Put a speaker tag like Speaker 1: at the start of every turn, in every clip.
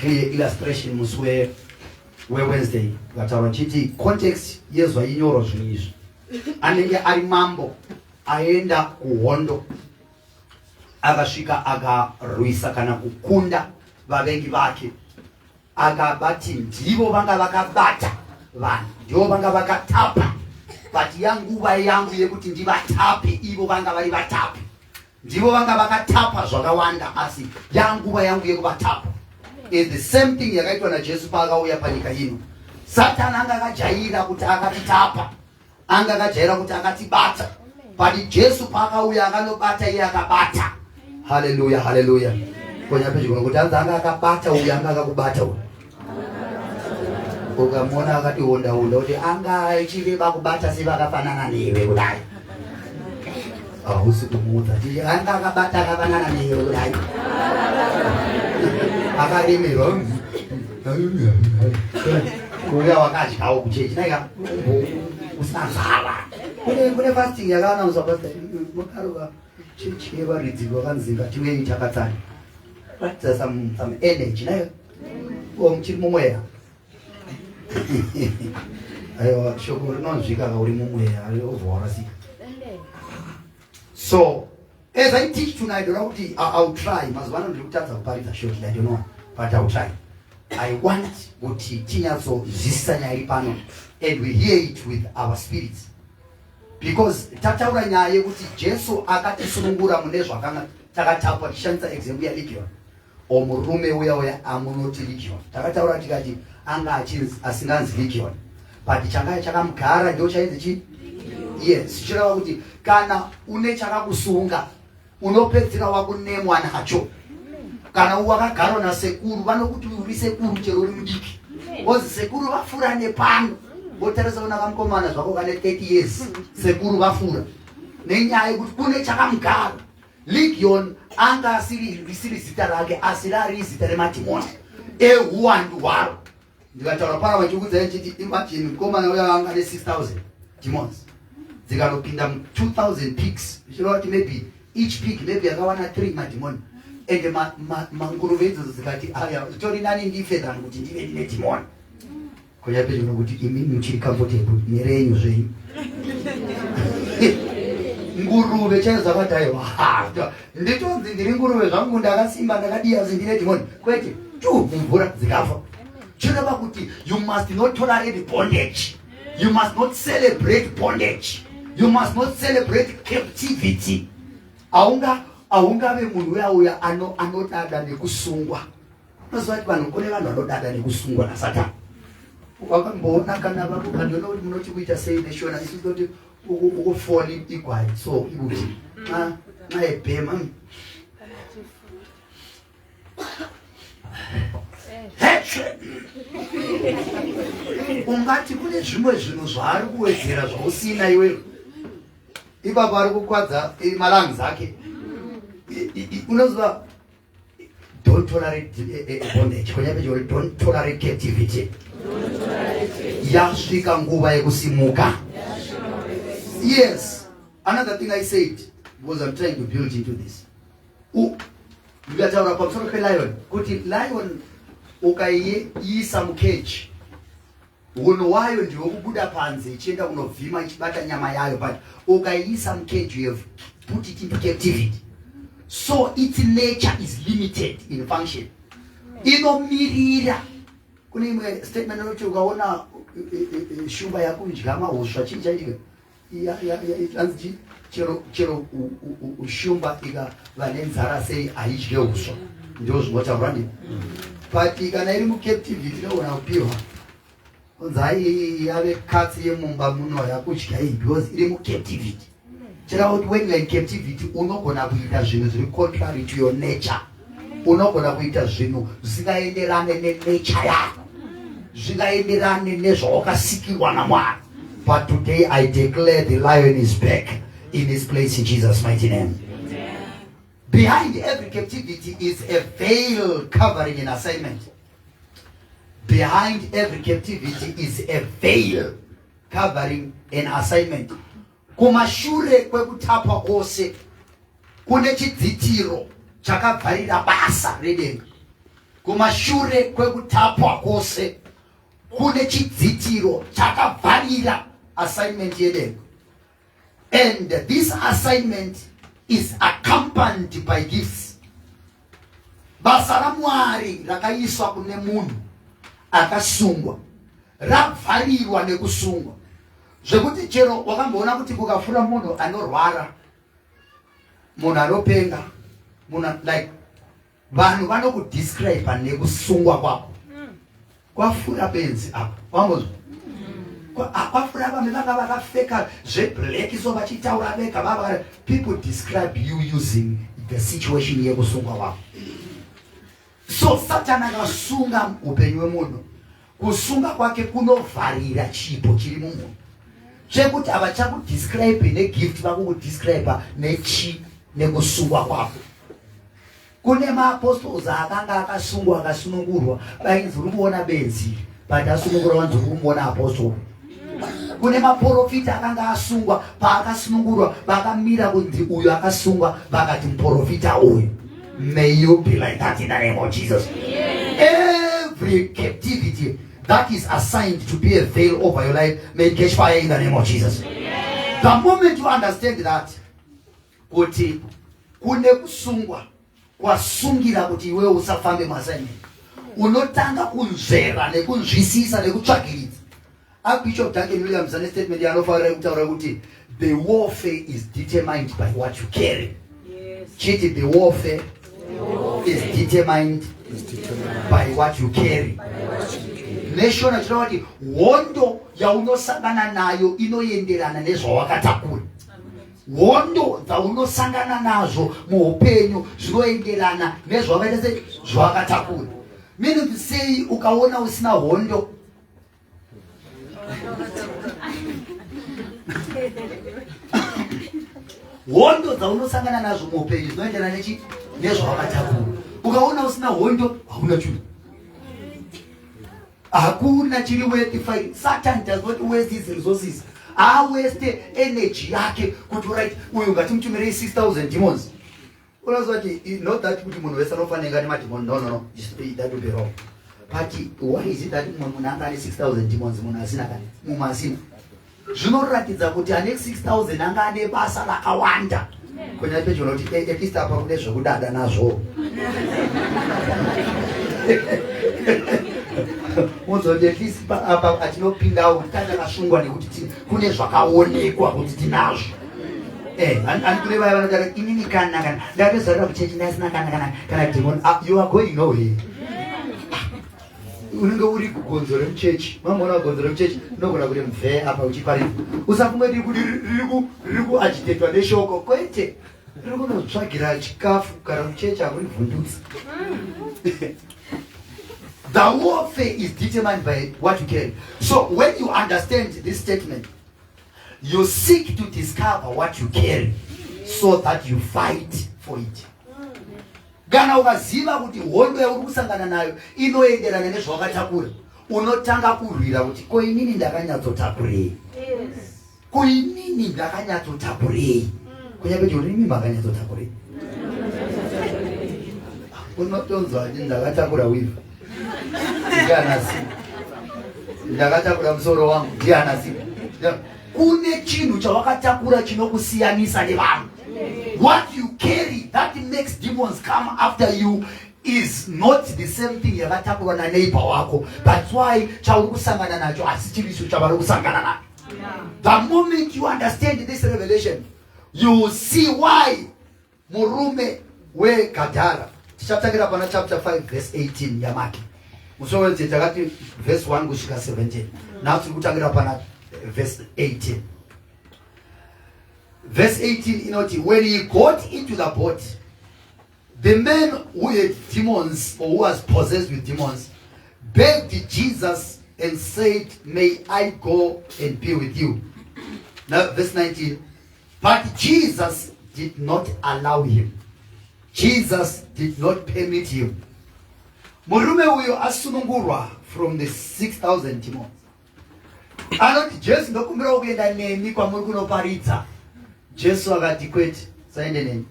Speaker 1: clear illustration muswe Wednesday ngataura chiti context yezwa inyoro zvinizvi anenge ari mambo aenda kuhondo akasvika akarwisa kana kukunda vavengi vake akabati ndivo vanga vakabata vanhu ndivo vanga vakatapa but yanguva yangu yekuti ndivatape ivo vanga vari vatape ndivo vanga vakatapa zvakawanda asi yanguva yangu yekuvatapa. Is the same thing yakaitwa naJesu paakauya panyika ino. Satani anga akajaira kuti akatitapa, anga akajaira kuti akatibata, but Jesu paakauya akanobata iye akabata. Hallelujah, hallelujah. Konya pedyo kuti anga akabata uya anga akakubata uya. Ukamona akati honda kuti anga achireba kubata sevakafanana newe kudai. Ausi kumuudza kuti anga akabata akafanana newe kudai. Akaremerwa kuya wakadyawo kuchechi naika usina nzara kune fasting yakaanausa pastor mukaruka chechi yevaridziki vakanzinga tiwei chakatsanya ratidza some energy naika muchiri mumweya aiwa shoko rinonzvika kauri mumweya obva warasika. So as I teach tonight, I'll try. Mazvano ndikutadza kuparidza shortly, I don't know, but I'll try. I want kuti tinyaso zvisisa nyaya iri pano, and we hear it with our spirits. Because tataura nyaya yekuti Jesu akatisunungura mune zvakanga takatapwa tishandisa example yaLegion. Murume uya amunoti Legion. Takataura tikati anga asinganzi Legion. But changa chakamugara ndio chainzi chi? Yes, chirava kuti kana une chakakusunga unopedzera wakunemwa nacho. Kana wakagara nasekuru vanokuti uri sekuru chero uri mudiki. Ozi sekuru vafura nepano. Wotarisa una kamkomana zvako kane 30 years. Sekuru vafura. Nenyaya yekuti kune chakamugara. Legion anga asiri zita rake asirari zita remadhimoni. Uwandu hwaro. Ndikataura para vachikudzai chiti imagine mukomana uya anga ne 6000 demons. Dzikanopinda 2000 pigs. Zvirova kuti maybe each pig maybe akawana 3 madhimoni. And manguruve idzodzo dzikati aya zvitori nani ndife than kuti ndive ndine dhimoni. Konya pedyo nokuti imi muchiri comfortable nerenyu zvenyu. Nguruve chaizo dzakati aiwa nditonzi ndiri nguruve zvangu ndakasimba ndakadiya kuti ndine dhimoni. Kwete mumvura dzikafa. Chireva kuti you must not tolerate bondage. You must not celebrate bondage. You must not celebrate captivity. Aungave munhu uya anodada nekusungwa. Unoziva kuti vanhu kune vanhu vanodada nekusungwa naSatani. Wakamboona kana vakandona kuti munoti kuita sei neshona isi kuti ukufoni igwai so ikuti naebhema ungati kune zvimwe zvinhu zvaari kuwedzera zvausina iwewe. Ipapo ari kukwadza malangi ake. Unoziva don't tolerate bondage. Konya pedyo don't tolerate captivity. Yasvika nguva yekusimuka. Yes. Another thing I said was I'm trying to build into this. Ndikataura pamusoro pelion kuti lion ukaiisa mucage hunhu wayo ndiwo kubuda panze ichienda kunovhima ichibata nyama yayo, but ukaiisa mucage you have put it into captivity. So its nature is limited in function. Inomirira. Kune imwe statement inoti ukaona shumba yako idya mahusva chii chaitika anzi chero shumba ikava nenzara sei haidye husva ndio zvinotaura ndi. But kana iri mucaptivity inoona kupiwa unzi yave katsi yemumba muno yakudya iyi because iri mucaptivity. Chirava kuti when you are in captivity unogona kuita zvinhu zviri contrary to your nature. Unogona kuita zvinhu zvisingaenderane nenature yako, zvingaenderane nezvawakasikirwa naMwari. But today I declare the lion is back in his place in Jesus' mighty name. Amen. Behind every captivity is a veil covering an assignment. Behind every captivity is a veil covering an assignment. Kumashure kwekutapwa kwose kune chidzitiro chakabvarira basa redenga. kumashure kwekutapwa kwose kune chidzitiro chakavharira assignment yedenga. And this assignment is accompanied by gifts. Basa la Mwari rakaiswa kune munhu akasungwa, rabvarirwa nekusungwa, zvekuti chero wakamboona kuti kukafura munhu anorwara, munhu anopenga, munhu like vanhu vanokudescribe nekusungwa kwako. Kwafura benzi apa wambozo kwafura vamwe vanga vakapfeka zveblack so vachitaura vega vava people describe you using the situation yekusungwa kwako. So Satan akasunga upenyu hwemunhu. Kusunga kwake kunovharira chipo chiri mumunhu zvekuti avachakudescribe negift, vakukudescribe nekusungwa kwako. Kune maapostles akanga akasungwa akasunungurwa vainzi uri kuona benzi but asunungurwa vanzi uri kumuona apostol. Kune maprofita akanga asungwa paakasunungurwa vakamira kunzi uyu akasungwa vakati muprofita uyu. May you be like that in the name of Jesus. Every captivity that is assigned to be a veil over your life may catch fire in the name of Jesus. The moment you understand that kuti kune kusungwa kwasungira kuti iwe usafambe masaini, unotanga kunzvera nekunzvisisa nekutsvagiridza. Archbishop Duncan Williams ane statement yanofanira kutaura kuti the warfare is determined by what you carry. Chiti the warfare is determined by what you carry. Nation achireva kuti hondo yaunosangana nayo inoenderana nezvawakatakura. Hondo dzaunosangana nazvo muupenyu zvinoenderana nezvawakaita zvawakatakura. Meaning to say ukaona usina hondo hondo dzaunosangana nazvo muupenyu zvinoenderana nezvawakatakura. Ukaona usina hondo hauna chinhu. Hakuna chiri worth fighting. Satan does not waste his resources. Waste energy yake kuti right uyu ngatimutumirei 6,000 demons. Unazwa kuti not that kuti munhu wese anofanira ngani mademon, no, that would be wrong. But why is it that munhu anga ane 6,000 demons munhu asina kani mumwe asina? Zvinoratidza kuti ane 6,000 anga ane basa rakawanda. Kunyanya pedyo kuti at least apa kune zvekudada nazvo. Muzoti at least apa atinopindawo kutanga kasungwa nekuti kune zvakaonekwa kuti tinazvo. And kune vaya vanotara inini kana ndapezarira kuchechi ndasina kana demon, you are going nowhere. Unenge uri kugonzo remuchechi, mamona gonzo remuchechi nogona kuti mve apa uchiparira. Usafunga kuti riri kuagitatwa neshoko, kwete riri kunotsvagira chikafu kana muchechi akuri vhundutsa. The warfare is determined by what you carry. So when you understand this statement, you seek to discover what you carry so that you fight for it. Kana ukaziva kuti hondo yauri kusangana nayo inoenderana nezvawakatakura, unotanga kurwira kuti ko inini ndakanyatsotakurei. Ko inini ndakanyatsotakurei. Kunyabe kuti inini makanyatsotakurei. Unotonzwa kuti ndakatakura wiva. Ndianasi. Ndakatakura musoro wangu ndianasi. Kune chinhu chawakatakura chinokusiyanisa nevanhu. What you carry that makes demons come after you is not the same thing yakatakurwa na neighbor wako. That's why chauri kusangana nacho asi chiricho chavari kusangana nacho. The moment you understand this revelation, you see why murume weGadara. Tichatangira pana chapter 5 verse 18 yamaki. Musowedze takati verse 1 kusvika 17. Now tiri kutangira pana verse 18. Verse 18 inoti, when he got into the boat, the man who had demons or who was possessed with demons begged Jesus and said, may I go and be with you? Now verse 19, but Jesus did not allow him. Jesus did not permit him. Murume uyo asunungurwa from the 6,000 demons. Anoti Jesu ndokumbira kuenda neni kwamuri kunoparidza. Jesu akati kwete, usaende neni.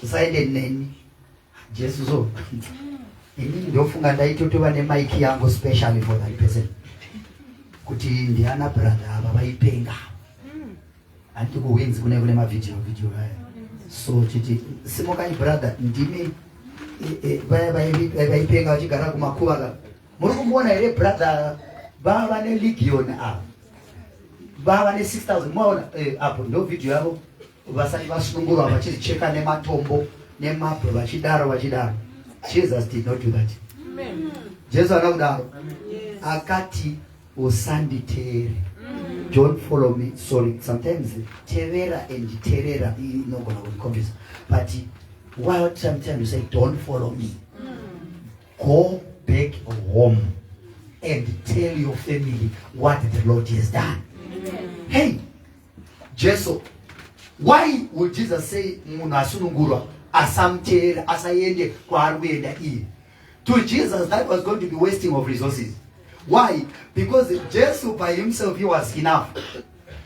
Speaker 1: Usaende neni. Jesu so. inini ndofunga ndaitotova nemaiki yangu specially for that person kuti ndiana brother ava vaipenga handiti kuwinzi kune mavideo haya. So chiti simukai brother ndimi vaipenga vachigara kumakuva. Muri kumuona here brother vava nelegion ava vava ne6,000 mwaona apo ndo video yavo vasati vasunungurwa vachizicheka nematombo nemabwe vachidaro. Jesus did not do that. Amen. Jesu akakudaro akati usanditeere. Don't follow me. Sorry, sometimes tevera and terera inogona kundikombiza, but while sometimes you say don't follow me, go back home and tell your family what the Lord has done. Hey, Jesus, why would Jesus say munhu asunungurwa asamteera asayende kwaari kuenda iye? To Jesus that was going to be wasting of resources. Why? Because Jesus by himself he was enough.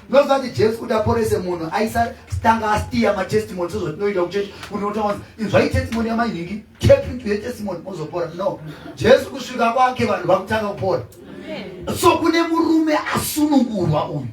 Speaker 1: Not that Jesus could have porese munhu aisa stanga astia ma testimony so zvinoita kuti unotaura izvai testimony yamaningi take into your testimony mozopora. No, Jesus kusvika kwake vanhu vakutanga kupora. So kune murume asunungurwa uyu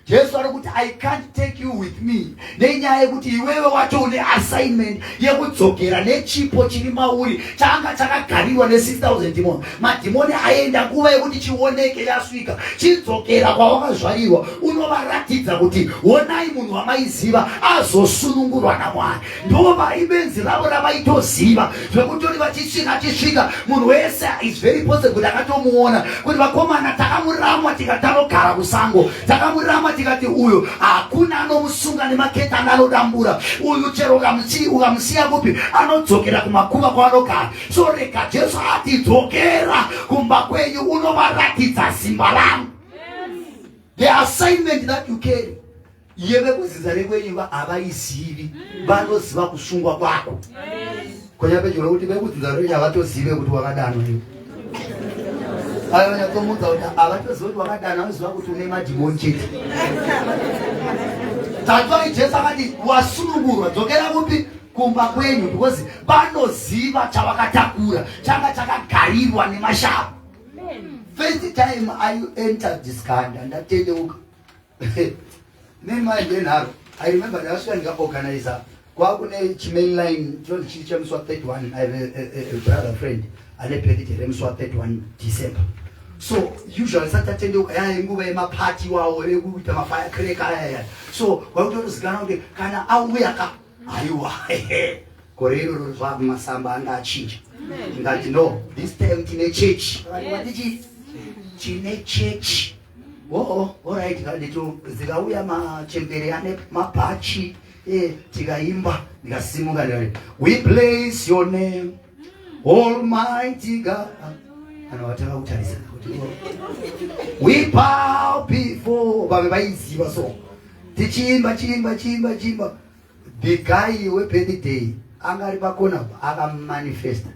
Speaker 1: Jesu ari kuti I can't take you with me nenyaya yekuti iwewe watone assignment yekudzokera nechipo chiri mauri changa chakagariwa ne6,000 demon. Madhimoni aenda nguva yekuti chioneke yasvika chidzokera kwawakazvarirwa unovaratidza kuti onai munhu wamaiziva azosunungurwa naMwari. Ndova ibenzi ravo ravaitoziva zvekuti vachisvika munhu wese is very possible kuti akatomuona kuti vakomana takamuramwa tikatanogara kusango takamurama tikati uyu hakuna anomusunga nemaketani anodambura uyu chero ukamusiya kupi anodzokera kumakuva kwaanogara. So rega Jesu ati dzokera kumba kwenyu unovaratidza simba rangu. The assignment that you carry yeve kuzinza rekwenyu havaizivi vanoziva kusungwa kwako. Konya pecholo kuti vekuzinza rekwenyu havatozive kuti wakadano iwe. Ayatomudza kuti avatoziva kuti wakadano vanoziva kuti une madhimoni chete. Tatwai Jesu akati wasunungurwa dzokera kupi kumba kwenyu because vanoziva chavakatakura changa chakagarirwa nemashavu. First time I entered this country and I tell you I remember I was going to organize kwakune chimainline chemuswa 31. I have a brother friend alepedite remuswa 31 December. So usually satatende nguva yemaparty wawo ekuita mafirecracker aya. So kwakutozikana kuti kana auya aiwa gore iroro zvamasamba anga achinja. Ngati no, this time tine church. Tine church. Oh, alright, kalito zikauya machembere ane mabhachi tikaimba ndikasimuka ndikati we bless your name Almighty God. Anowataka kutarisa kuti we bow before baba vaiziva so tichimba the guy webirthday angari pakona akamanifesta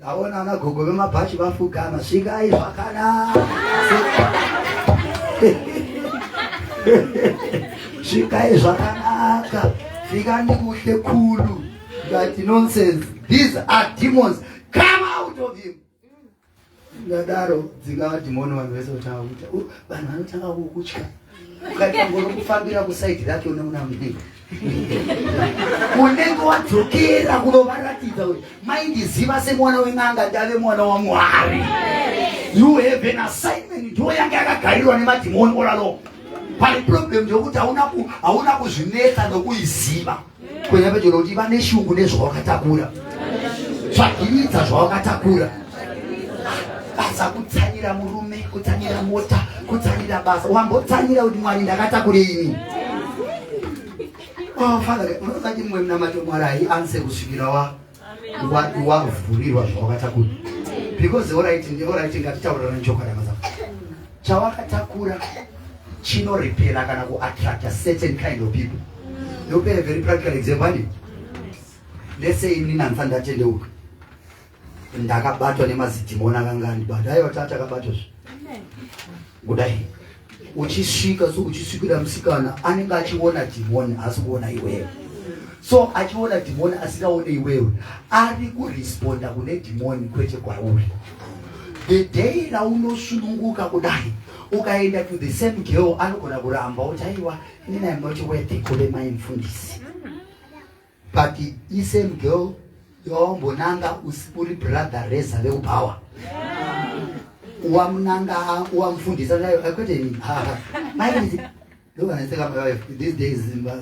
Speaker 1: aona anagogo vemabhachi vafugama svikai zvakanaka svikai zvakanaka fikani kuhle khulu. That nonsense. These are demons. Come out of him. Ndadaro dzingava demoni vanhu vese kutanga kuita vanhu vanotanga kukutya ukaita ngoro kufambira kusaidi rake unoona mudii unenge wadzokera kunovaratidza kuti maindiziva semwana wen'anga ndave mwana waMwari. You have an assignment. Ndo yanga yakagarirwa nemadhimoni all along. Pane problem ndokuti hauna kuzvinetsa nokuiziva. Kwenya pecholo kuti vane shungu nezvawakatakura tsvagiridza zvawakatakura. Basa kutsanyira murume, kutsanyira mota, kutsanyira basa. Wambotsanyira kuti Mwari ndakatakure ini. Oh Father, unokati mwe mnamato Mwari anse kusvikira wavhurirwa zvawakatakura. Because alright ngatitaurira nechoka ramazava. Chawakatakura chinorepera kana kuattract a certain kind of people. You pay a very practical example. Let's say in Nanfanda Tenduk. Ndakabatwa nemazidhimoni akangandibata aiwa tata akabatwa kudai uchisvika so uchisvikira musikana anenge achiona dhimoni asi kuona iwewe So achiona demoni asikaone iwewe ari kuresponda kune demoni kwete kwauri. The day raunosununguka kudai ukaenda to the same girl anogona kuramba utaiwa inini I'm not worth kuve mai mufundisi. But the same girl yombonanga uri brother reza veupower. Uamunanga uamfundisa nayo akwete ni mai look and say my wife these days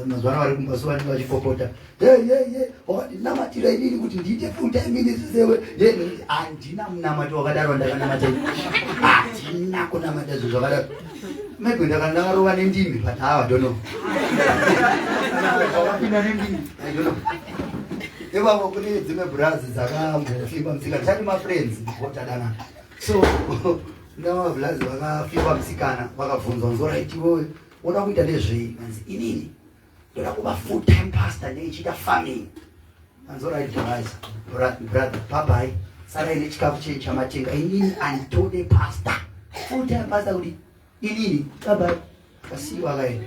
Speaker 1: mazwana wari kumbasuwa ni wachipopota namatira inini kuti ndiite full time ministry sewe andina munamati wakadaro ndakanamata andina kunamata zvo zvakadaro maybe ndakarova nendimi but I don't know wakapinda nendimi I don't know ivavo kune dzimwe brazi dzakambofimba musikana chati mafriends votadana so ndamavulazi vakafimba musikana vakabvunzwa nzoraitiwoyo oda kuita nezvei manzi inini ndoda kuva full time pastor neichita farming anzoraitiwise brother bye sarai nechikafu chenyu chamatenga inini anditode pastor full time pastor kuti inini bye kasiwa kaenda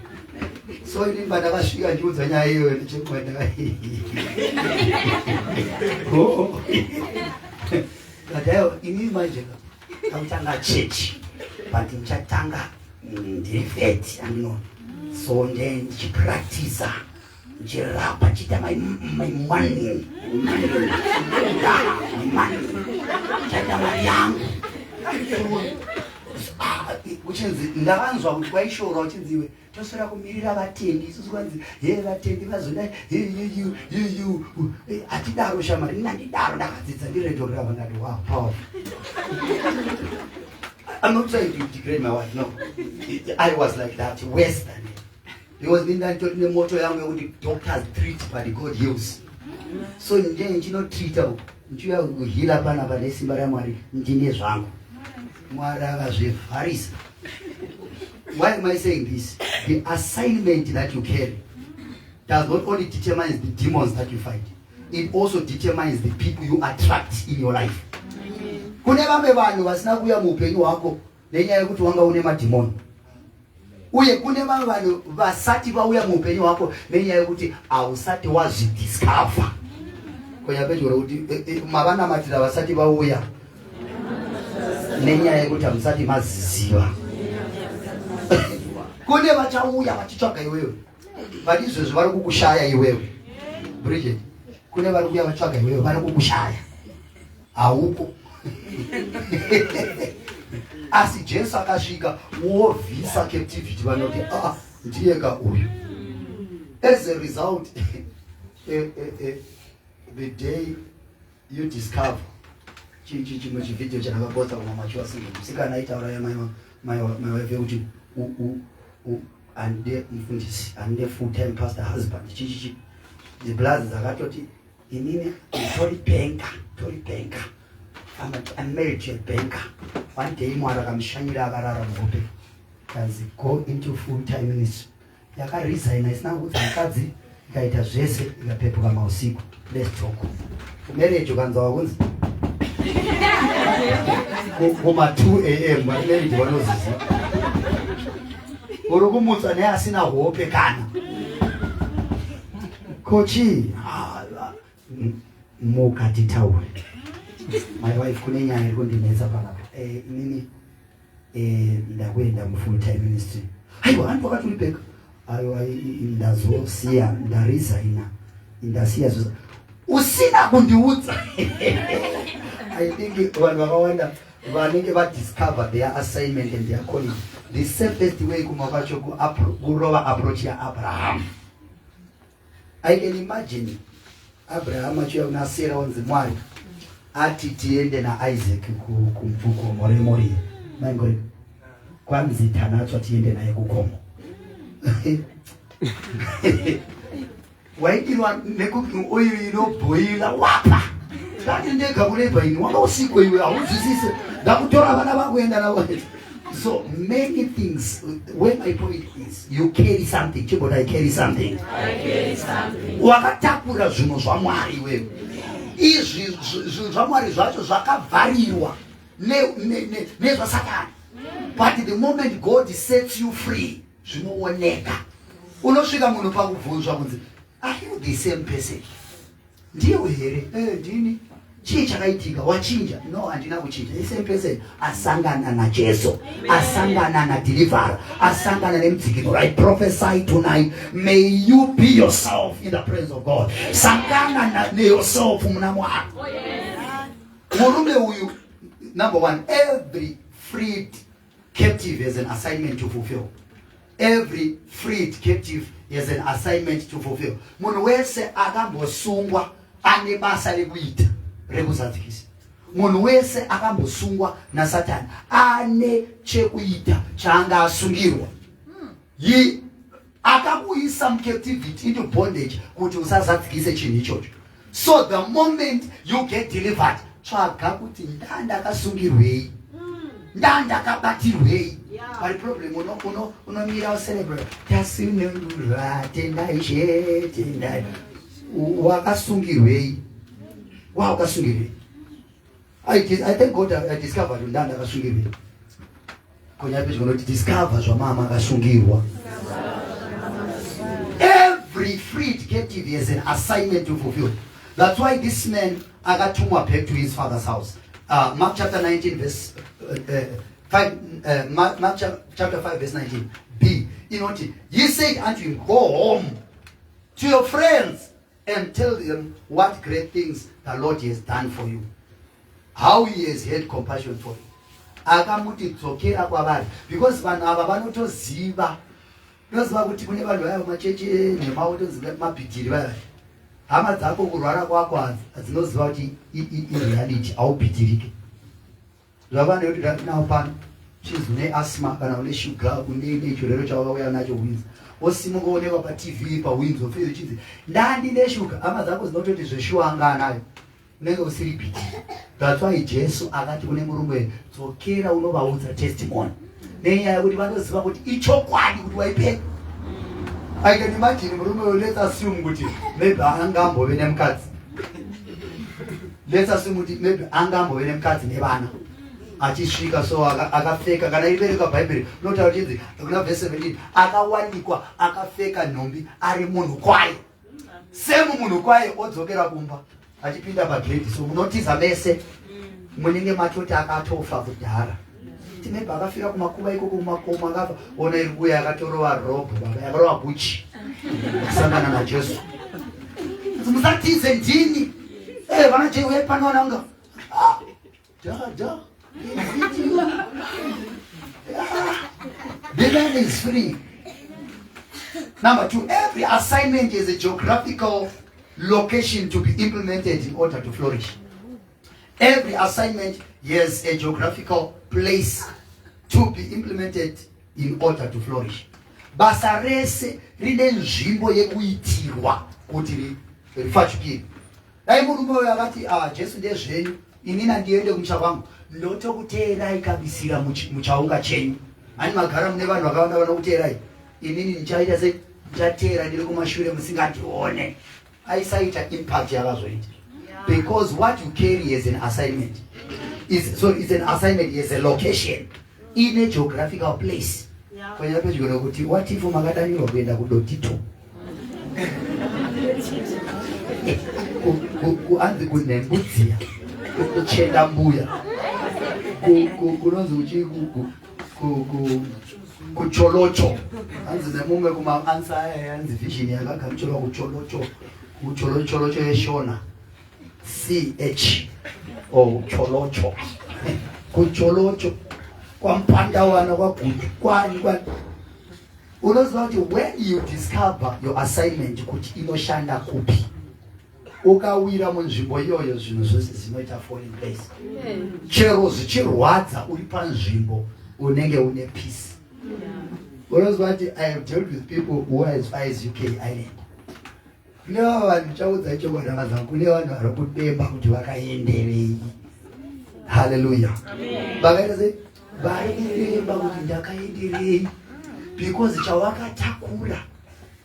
Speaker 1: so inini pandakasvika ndiudza nyaya iyoyo nechekumwenda kadayo inini manje akutanga chechi but nchatanga ndifeti andino so ndichipractice ndichirapa chita my money chata mari yangu uchinzi ndakanzwa kuti kwaishora uchinziwe tosora kumirira vatendi isusu kwanzi vatendi vazodai hatidaro shamari nandidaro ndakadzidza ndiredhorava ndati wow powerful. I'm not trying to degrade my wife, no. I was like that, worse than it. Because in that the motto the doctors treat but God heals. So in the end, you not treat her. You heal up and about this Maramari, engineers wrong. Why am I saying this? The assignment that you carry does not only determine the demons that you fight, it also determines the people you attract in your life. Kune vamwe vanhu vasina kuuya muupenyu hwako nenyaya yekuti wanga une madhimoni. Uye kune vamwe vanhu vasati vauya muupenyu hwako nenyaya yekuti hausati wazvidiscover. Koyapedyo kuti mavana matira vasati vauya nenyaya yekuti hamusati maziziva. Kune vachauya vachitsvaga iwewe. But izvozvo vari kukushaya iwewe. Bridget, kune vari kuuya vatsvaga iwewe vari kukushaya. Hauko. Asi Jesu akasvika wovhisa captivity vanoti ndiyeka uyu. As a result the day you discover chimwe chividhio chanakapota kumamachiwa single musikana aitauraya my wife yekuti ande mufundisi ande full time pastor husband chichichi the bloods dzakatoti inini tori banker I'm married to a banker. One day mwara kamshanyira akarara muhope. Kazi go into full time ministry. Yaka resign isina kuti mukadzi ikaita zvese ikapepuka mausiku. Let's talk. Marriage ukanza wakunzi. Kuma 2 AM marriage vanozisi. Uri kumutsa naye asina hope kana. Kochi mukati tauri. My wife kune nyaya iri kundinetsa panapa. Inini ndakwenda mu full time ministry. Aiwa antu wakati ulipeka. Aiwa ndazosiya ndaresigna. Ndasiya zvo. Usina kundiudza. I think vanhu vakawanda vanenge va discover their assignment and their calling. The safest way kumavacho kurova approach ya Abraham. I can imagine Abraham achiya una Sarah wanzi Mwari ati tiende na Isaac kumvuko moremori mango kwanzi tanatswa tiende naye kukomo. Waikirwa nekuti oil inoboila wapa tati ndega kureba ini wanga usiku iwe auzwisise ndakutora vana vakuenda navo. So many things. When my point is, you carry something. But I carry something. Wakatapura zvinhu zvaMwari wewe. Izvi zvinhu zvaMwari zvacho zvakavharirwa nezvasatani. But the moment God sets you free, zvinooneka. Unosvika munhu pakubvunzwa kunzi are you the same person? Ndiwe here ndini chii chakaitika wachinja? No, andina kuchinja. The same person asangana na Jesu, asangana na deliverer, asangana na mtsikino. I prophesy tonight, may you be yourself in the presence of God. Sangana na yourself mnamwako. Murume huyu, number one, every freed captive has an assignment to fulfill. Every freed captive has an assignment to fulfill. Munhu wese akambosungwa ane basa rekuita rekuzadzikisa. Munhu wese akambosungwa na Satani ane chekuita chaanga asungirwa. Yi akakuisa mcaptivity into bondage kuti usazadzikise chinhu ichocho. So the moment you get delivered, tsvaga kuti ndandakasungirwei, ndandakabatirwei. But the problem unomira ucelebrate tasinengura tendai she tendai wakasungirwei. Wow, wakasungirwei. I thank God I discovered ndanda kasungirwei. Konyape zvinoti discover zvamama akasungirwa. Every freed captive has an assignment to fulfill. That's why this man akatumwa back to his father's house. Mark chapter 19 verse 5, Mark chapter 5 verse 19. B. You know, he said unto him, go home to your friends and tell them what great things the Lord has done for you, how he has had compassion for you. Akamuti tsokera kwavari, because vanhu ava vanotoziva. Ndoziva kuti kune vanhu vaya macheche nemautoziva mabhidhiri vaya. Hama dzako kurwara kwako dzinoziva kuti reality aubhidhirike. Zvava nekuti nawo pano chizi une asthma kana une sugar une chirwere chawauya nacho Windsor, osimuka onekwa paTV paWindsor ofezo chizi ndandine sugar. Hama dzako zinototi zveshuwa anga anayo unenge usiri bhidhiri. That's why Jesu akati kune murume dzokera unovaudza testimony, nenyaya yekuti vanoziva kuti ichokwadi kuti waipeka. I can imagine murume, let's assume kuti maybe angambove nemukadzi. Let's assume kuti maybe angambove nemukadzi nevana. Achisvika so akapfeka, kana ivereka Bible notaura kuti kuna verse 17 akawanikwa akapfeka nhumbi ari munhu kwaye. Semu munhu kwaye odzokera kumba achipinda pagate. So munotiza mese munenge matoti akatofa kudhara. Maybe akafika kumakuva ikoko kumakoma akafa ona iri kuya akatorova robe baba yakarova Gucci kusangana na Jesu. Musatize ndini vana je uye panoona unga the man is free. Number two, every assignment is a geographical location to be implemented in order to flourish. Every assignment has a geographical place to be implemented in order to flourish. Basa rese rine nzvimbo yekuitirwa kuti rifashukire. Dai murume uyu akati Jesu ndezvenyu, inini ndiende kumucha kwangu, ndotokuteerai kabisira muchaunga chenyu. Ani magara mune vanhu vakawanda vanokuteerai, inini ndichaita sei? Ndichateera ndiri kumashure musingandione. Aisaita impact yakazoita. Because what you carry as an assignment is, so it's an assignment as a location in a geographical place. Kwenye peji kuna kuti what if makadanyirwa kuenda kudotito kuanzi kunembudzia kuchenda mbuya kunonzi uchi kucholocho anzi nemume kuma ansa anzi vision yakagamuchirwa kucholocho yeshona CH or cholocho kucholocho kwa mpanda wana kwa gudu kwani unoziva kuti when you discover your assignment kuti inoshanda kupi, ukawira munzvimbo iyoyo zvinhu zvose zvinoita fall in place. Chero zvichirwadza uri panzvimbo unenge une peace. Unoziva kuti I have dealt with people who are as far as UK Island. Kune vanhu chaudza chokwadi vakazama, kune vanhu vari kudemba kuti vakaenderei. Hallelujah. Vakaita sei? Vaidemba kuti ndakaenderei, because chawakatakura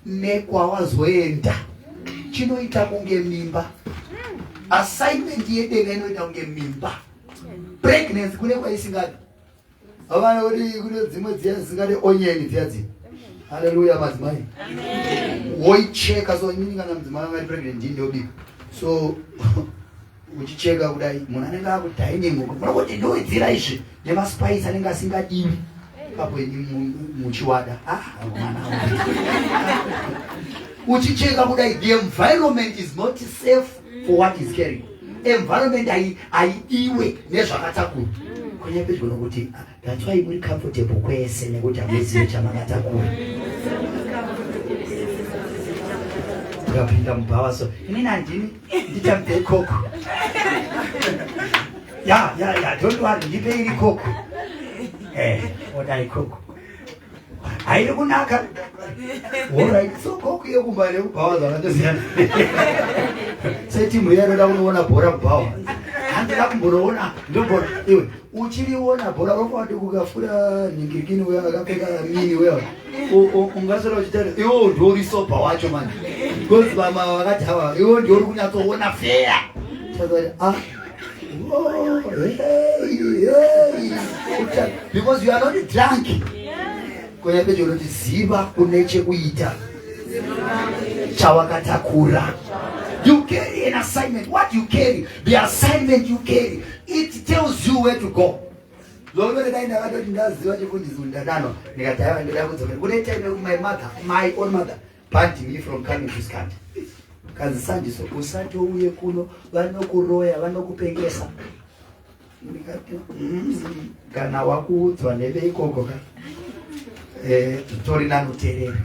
Speaker 1: nekwawazoenda chinoita kunge mimba. Assignment yedenga inoita kunge mimba. Pregnancy kune kwaisingadi. Avana kuti kune dzimwe dziya dzisingadi onion dziya. Hallelujah, madzimai. Woicheka so inini kana mudzimai anga pregnant ndobika. So uchicheka kudai munhu anenge akuti hainyengo munoti ndoidzira izvi nemaspice anenge asingadiwi papo muchiwada mwana uchicheka kudai the environment is not safe for what is carrying. Environment haidiwe nezvakatakura kunya pedyo nokuti that's why muri comfortable kwese nekuti hamuzivi chamakatakura. Ukapinda mubhawa so inini handini nditambe koko ya don't worry ndipe iri koko odai koko haidi kunaka. Alright, so koko yekumba nekubhawa zvakatosiyana. Setimu yanoda kunoona bhora kubhawa handina kumbonoona ndobhora iwe uchiriona bhora rokwati kukafura ningirikini uya akapfeka mini uya ungasora uchitari iwo ndori sopa wacho mani because mama vakati hawa iwo ndori kunyatsoona fea because you are not drunk. Kunya pedyo noti ziva kune chekuita chawakatakura. You carry an assignment. What you carry, the assignment you carry, it tells you where to go. My own mother banned me from coming to this country. Kazisandi so usato uye kuno vanokuroya vanokupengesa. Kana wakuudzwa neve ikoko ka tori nanoterera.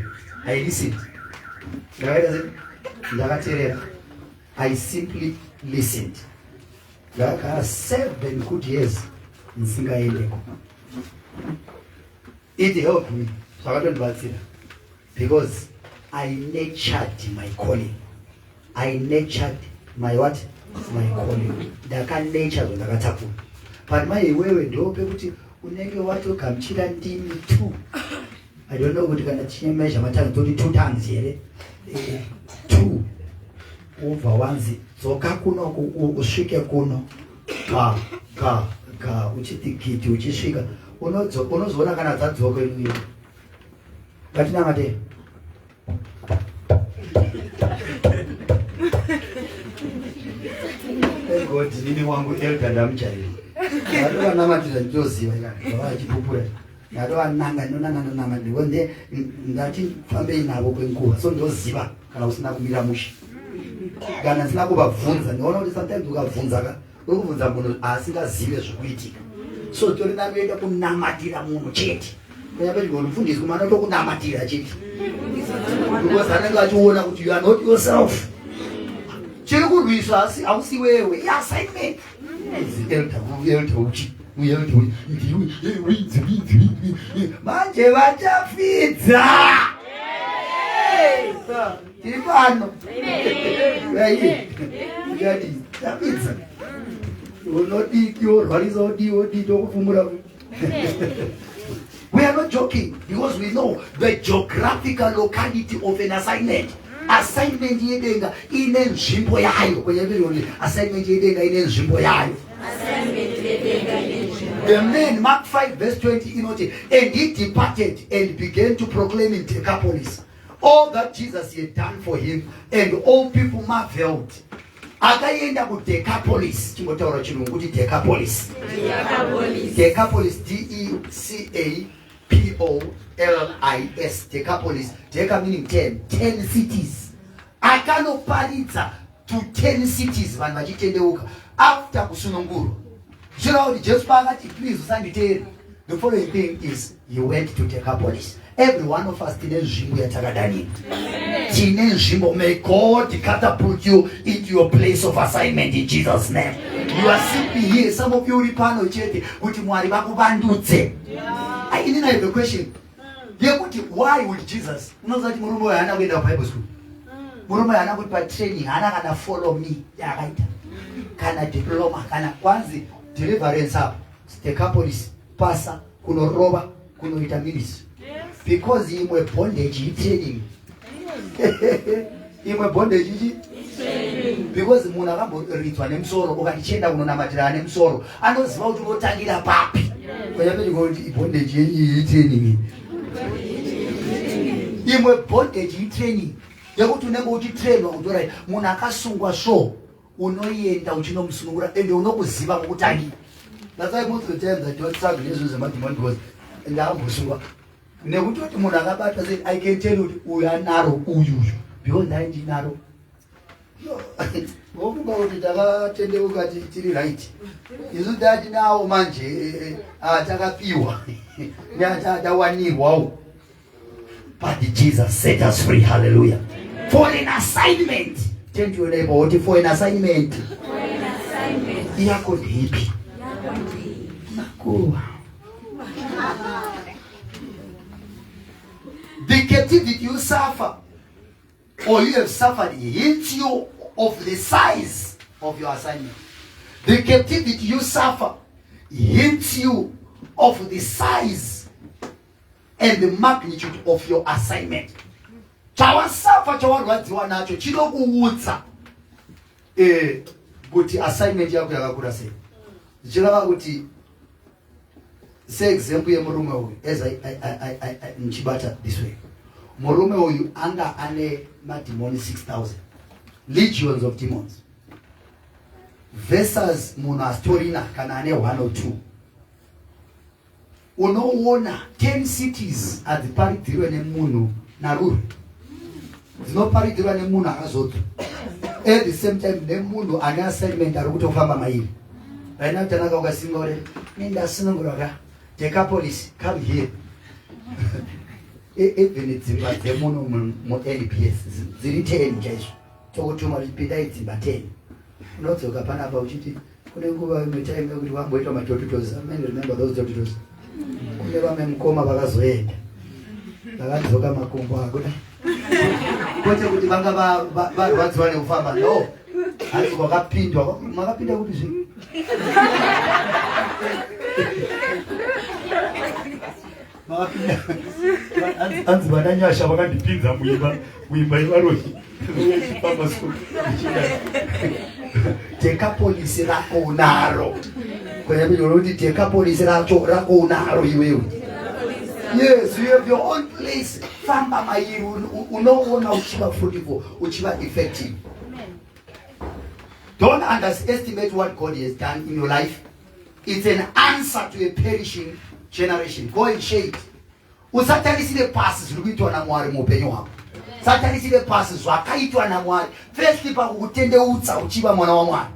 Speaker 1: I listened. Ndakaterera. I simply listened. Like 7 good years nsingaendeko. It helped me. Because I nurtured my calling. I nurtured my what? My calling. Daka nature ndakatapu. But my wewe ndope kuti unenge watokamchira ndimi 2. I don't know what kana chine measure matanga 2 times here. 2 over once. Zoka kuno usvike kuno ka uchitikiti uchisvika unozoona kana dzadzoka ino katina mate God nini wangu elder ndamchairi ndova namatira ndoziva ndova chipupura ndova nanga ndonana ndiwonde ndati fambe inavo kwenguva so ndoziva kana usina kumira musha kana sina kubvunza ndinoona kuti sometimes ukabvunza urikubvunza munhu asingazive zvekuitika so tori nanoenda kunamatira munhu chete kunyapedyo mufundisi kumana tokunamatira chete because anenge achiona kuti you are not yourself. Chiri kurwiswa asi hausi wewe iassignment manje vachafidza tiri pano yati tapidza unodiki orwarisa odi tokupfumura. We are not joking because we know the geographical locality of an assignment. Assignment yedenga ine nzvimbo yayo. Kwenye assignment yedenga ine nzvimbo yayo. The man, Mark 5 verse 20, inoti, and he departed and began to proclaim in Decapolis all that Jesus had done for him, and all people marveled. Akaenda ku Decapolis. Chimotaura chirungu kuti Decapolis. Decapolis, Decapolis, Decapolis. Deca meaning 10 cities. Akanoparidza to 10 cities vanhu vachitendeuka after kusunungurwa. Zvino Jesu pakati please usanditeri. The following thing is he went to Decapolis. Every one of us tine nzvimbo yatakadani. Tine nzvimbo. May God catapult you into your place of assignment in Jesus' name. You are simply here. Some of you ripano chete kuti Mwari vakuvandudze. I didn't have the question. Why would Jesus? Unozati murume hana kuenda Bible school. Murume hana kupa training, hana kana follow me yakaita. Kana diploma, kana kwanzi deliverance up. Decapolis pasa kunoroba kunoita ministry. Because imwe bondage training. Imwe bondage training. Because munhu akamboritwa nemusoro ukatichenda kunonamatira nemusoro anoziva kuti unotangira papi. Kwenye kuti bondage training. imwe bondage training yekuti unenge uchitrainwa kuti right munhu akasungwa so unoenda uchinomusunungura ende unokuziva kwekutangii. That's why most of the time that don't struggle Jesus and demon because ndambusungwa nekutoti munhu akabatwa said I can tell you uyanaro uyuyu beyond that ndinaro ngokuba kuti takatendeuka tiri right isu tati nawo manje takapiwa tatawanirwawo. But Jesus set us free. Hallelujah. For an assignment. Tell your neighbor what for an assignment. Yako ndipi? The captivity you suffer or you have suffered hints you of the size of your assignment. The captivity you suffer hints you of the size and the magnitude of your assignment. Chawasafa chawarwadziwa nacho chinokuudza kuti assignment yako yakakura sei. Zvichireva kuti seexample yemurume uyu as I nchibata this way. Murume uyu anga ane mademoni 6,000 legions of demons versus munhu astorina kana ane 1 or 2. Unoona 10 cities adziparidzirwe nemunhu naruri, dzinoparidzirwa nemunhu akazodzwa at the same time nemunhu ane assignment ari kutofamba mairi. Right now tanaka ukasinga uri nendasunungurwa Decapolis come here. Even dzimba dzemunhu mu-LPS dziri 10 chaizvo tokutuma zvipinda idzimba 10 unodzoka panapa uchiti kune nguva imwe time yekuti wamboita matototos. I remember those tototos. Kune vamwe mukoma vakazoenda vakadzoka makumbo akuda kwete kuti vanga varwadziwa nekufamba. No, asi wakapindwa. Makapinda kuti zvii anzi vananyasha vakandipinza muimba ivarohi Decapolis rako unaro. Kuti Decapolis rako unaro iwewe. Yes, you have your own place. Famba mairi unoona uchiva fruitful, uchiva effective. Don't underestimate what God has done in your life. It's an answer to a perishing generation. Go and share it. Usatarisire pasi zviri kuitwa naMwari muupenyu hwako. Satarisire pasi zvakaitwa naMwari. Firstly pakukutendeutsa uchiva mwana waMwari,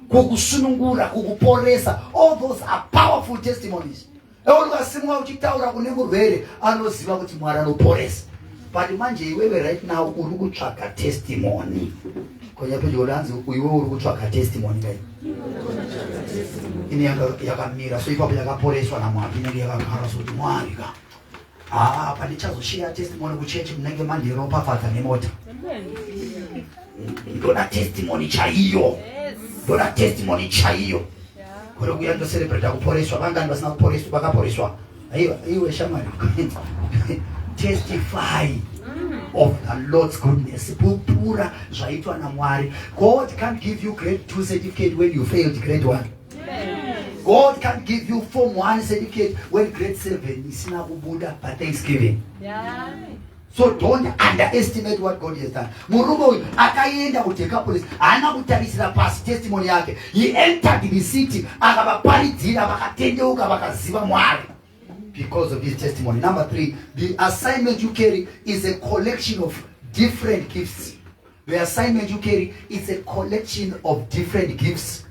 Speaker 1: kukusunungura, kukuporesa. All those are powerful testimonies. Ukasimwa uchitaura kune murwere anoziva kuti Mwari anoporesa. But manje iwewe right now uri kutsvaka testimony. Konya pedyo ranzi iwewe uri kutsvaka testimony kai. Ini yakamira so ipapo yakaporeswa naMwari inenge yakagara so kuti Mwari ka pandichazoshare testimony kuchechi munenge mandiropafadza nemota. Ndoda testimony chaiyo. Ndoda testimony chaiyo. Kuri kuyanda celebrate kuporeswa vangani vasina kuporeswa vakaporeswa. Iwe shamari. Testify of the Lord's goodness. Pupura zvaitwa naMwari. God can't give you grade 2 certificate when you failed grade 1. God can give you Form 1 certificate when grade 7 is not kubuda by Thanksgiving. Yeah. So don't underestimate what God has done. Murume uyu akaenda kuDecapolis haana kutarisira pasi testimony yake. He entered the city akavaparidzira vakatendeuka vakaziva Mwari because of his testimony. Number 3, the assignment you carry is a collection of different gifts. The assignment you carry is a collection of different gifts.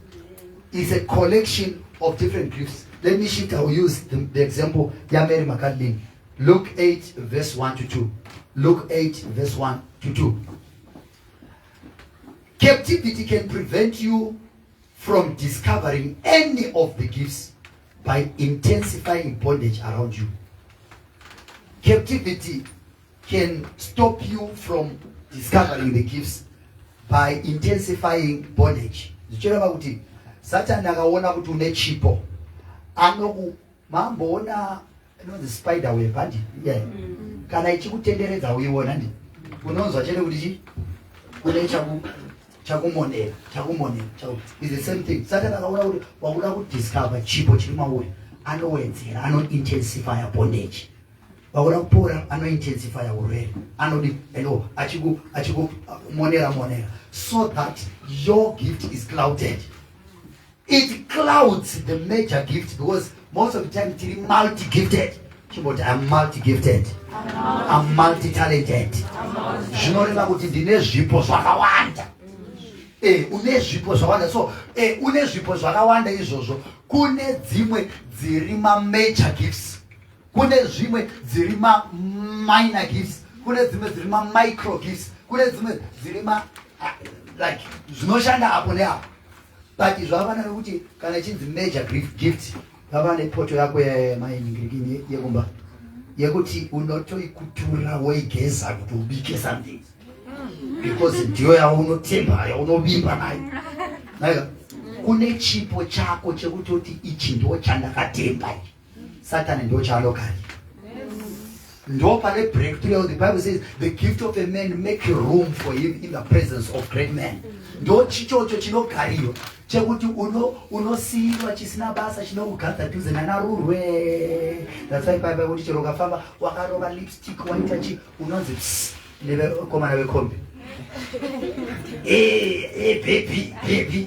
Speaker 1: Is a collection of different gifts. Let me shift. I will use the example Mary McCartney. Luke 8 verse 1 to 2. Luke 8 verse 1 to 2. Captivity can prevent you from discovering any of the gifts by intensifying bondage around you. Captivity can stop you from discovering the gifts by intensifying bondage. Satan akaona kuti une chipo anoku mamboona the spider web handi kana ichikutenderedza uiona ndi unonzwa chete kuti chi kune chakumonera is the same thing. Satan akaona kuti wakuda kudiscover chipo chiri mauri anowedzera, ano intensify bondage. vaona kupora anointensify urwere, anodi achiku monera so that your gift is clouded. It clouds the major gift, because most of the time it's multi-gifted. But I'm multi-gifted. I'm multi-talented. Zvinoreva kuti ndine zvipo zvakawanda. Une zvipo zvakawanda. So une zvipo zvakawanda izvozvo. Kune dzimwe dziri major gifts. Kune zvimwe dziri minor gifts. Kune dzimwe dziri micro gifts. Kune dzimwe dziri like zvinoshanda apo neapo. But zvavana kuti kana chinzi major gift, vavane poto yako yemainingirikini yekumba yekuti unotoikutura woigeza kuti ubike something, because ndiyo yaunotemba yaunovimba nayo. Kune chipo chako chekutoti ichi ndo chandakatemba, Satani ndo chaanogara. Ndo pane breakthrough. The Bible says the gift of a man make room for him in the presence of great men. Ndo chichocho chinogariwa chekuti unosiyirwa chisina basa chinokugadza dhuze nanarurwe. That's why Bible kuti chero ukafamba wakarova lipstick waita chi unonzi nevekomana vekombi baby,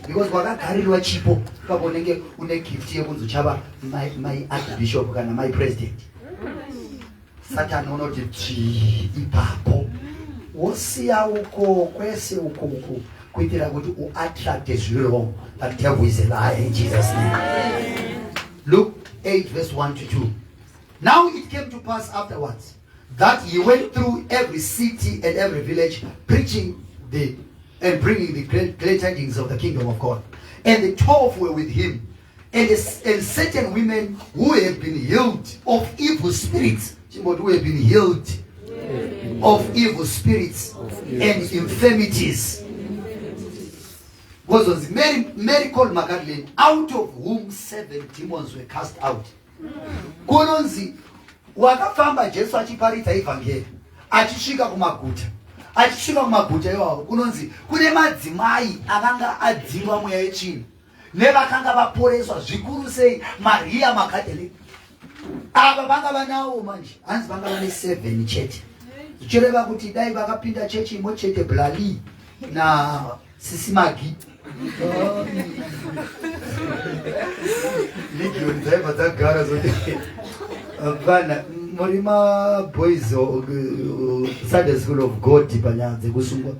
Speaker 1: because wakagarirwa chipo pakonenge une gift yekuzochava my archbishop kana my president. Satani unoti ipapo wosiya uko kwese uko kuitira kuti uattract zviro. That devil is a liar in Jesus' name. Luke 8 verse 1 to 2. Now it came to pass afterwards that he went through every city and every village, preaching and bringing the great tidings of the kingdom of God. And the 12 were with him, and certain women who had been healed of evil spirits, who had been healed of evil spirits and infirmities. Was Mary called Magdalene, out of whom 7 demons were cast out. Kunonzi wakafamba Jesu achiparidza evangeli achisvika kumaguta iwawo. Kunonzi kune madzimai akanga adzingwa mweya yetsvina nevakanga vaporeswa zvikuru sei Maria Magdalene. Ava vanga vanawo manje, hanzi vanga vane 7 chete. Zvichireva kuti dai vakapinda chechi imwe chete Blali na Sisimagi Legion dzaiva dzagara zote vana murima boys Sunday School of God panyaya dzekusungwa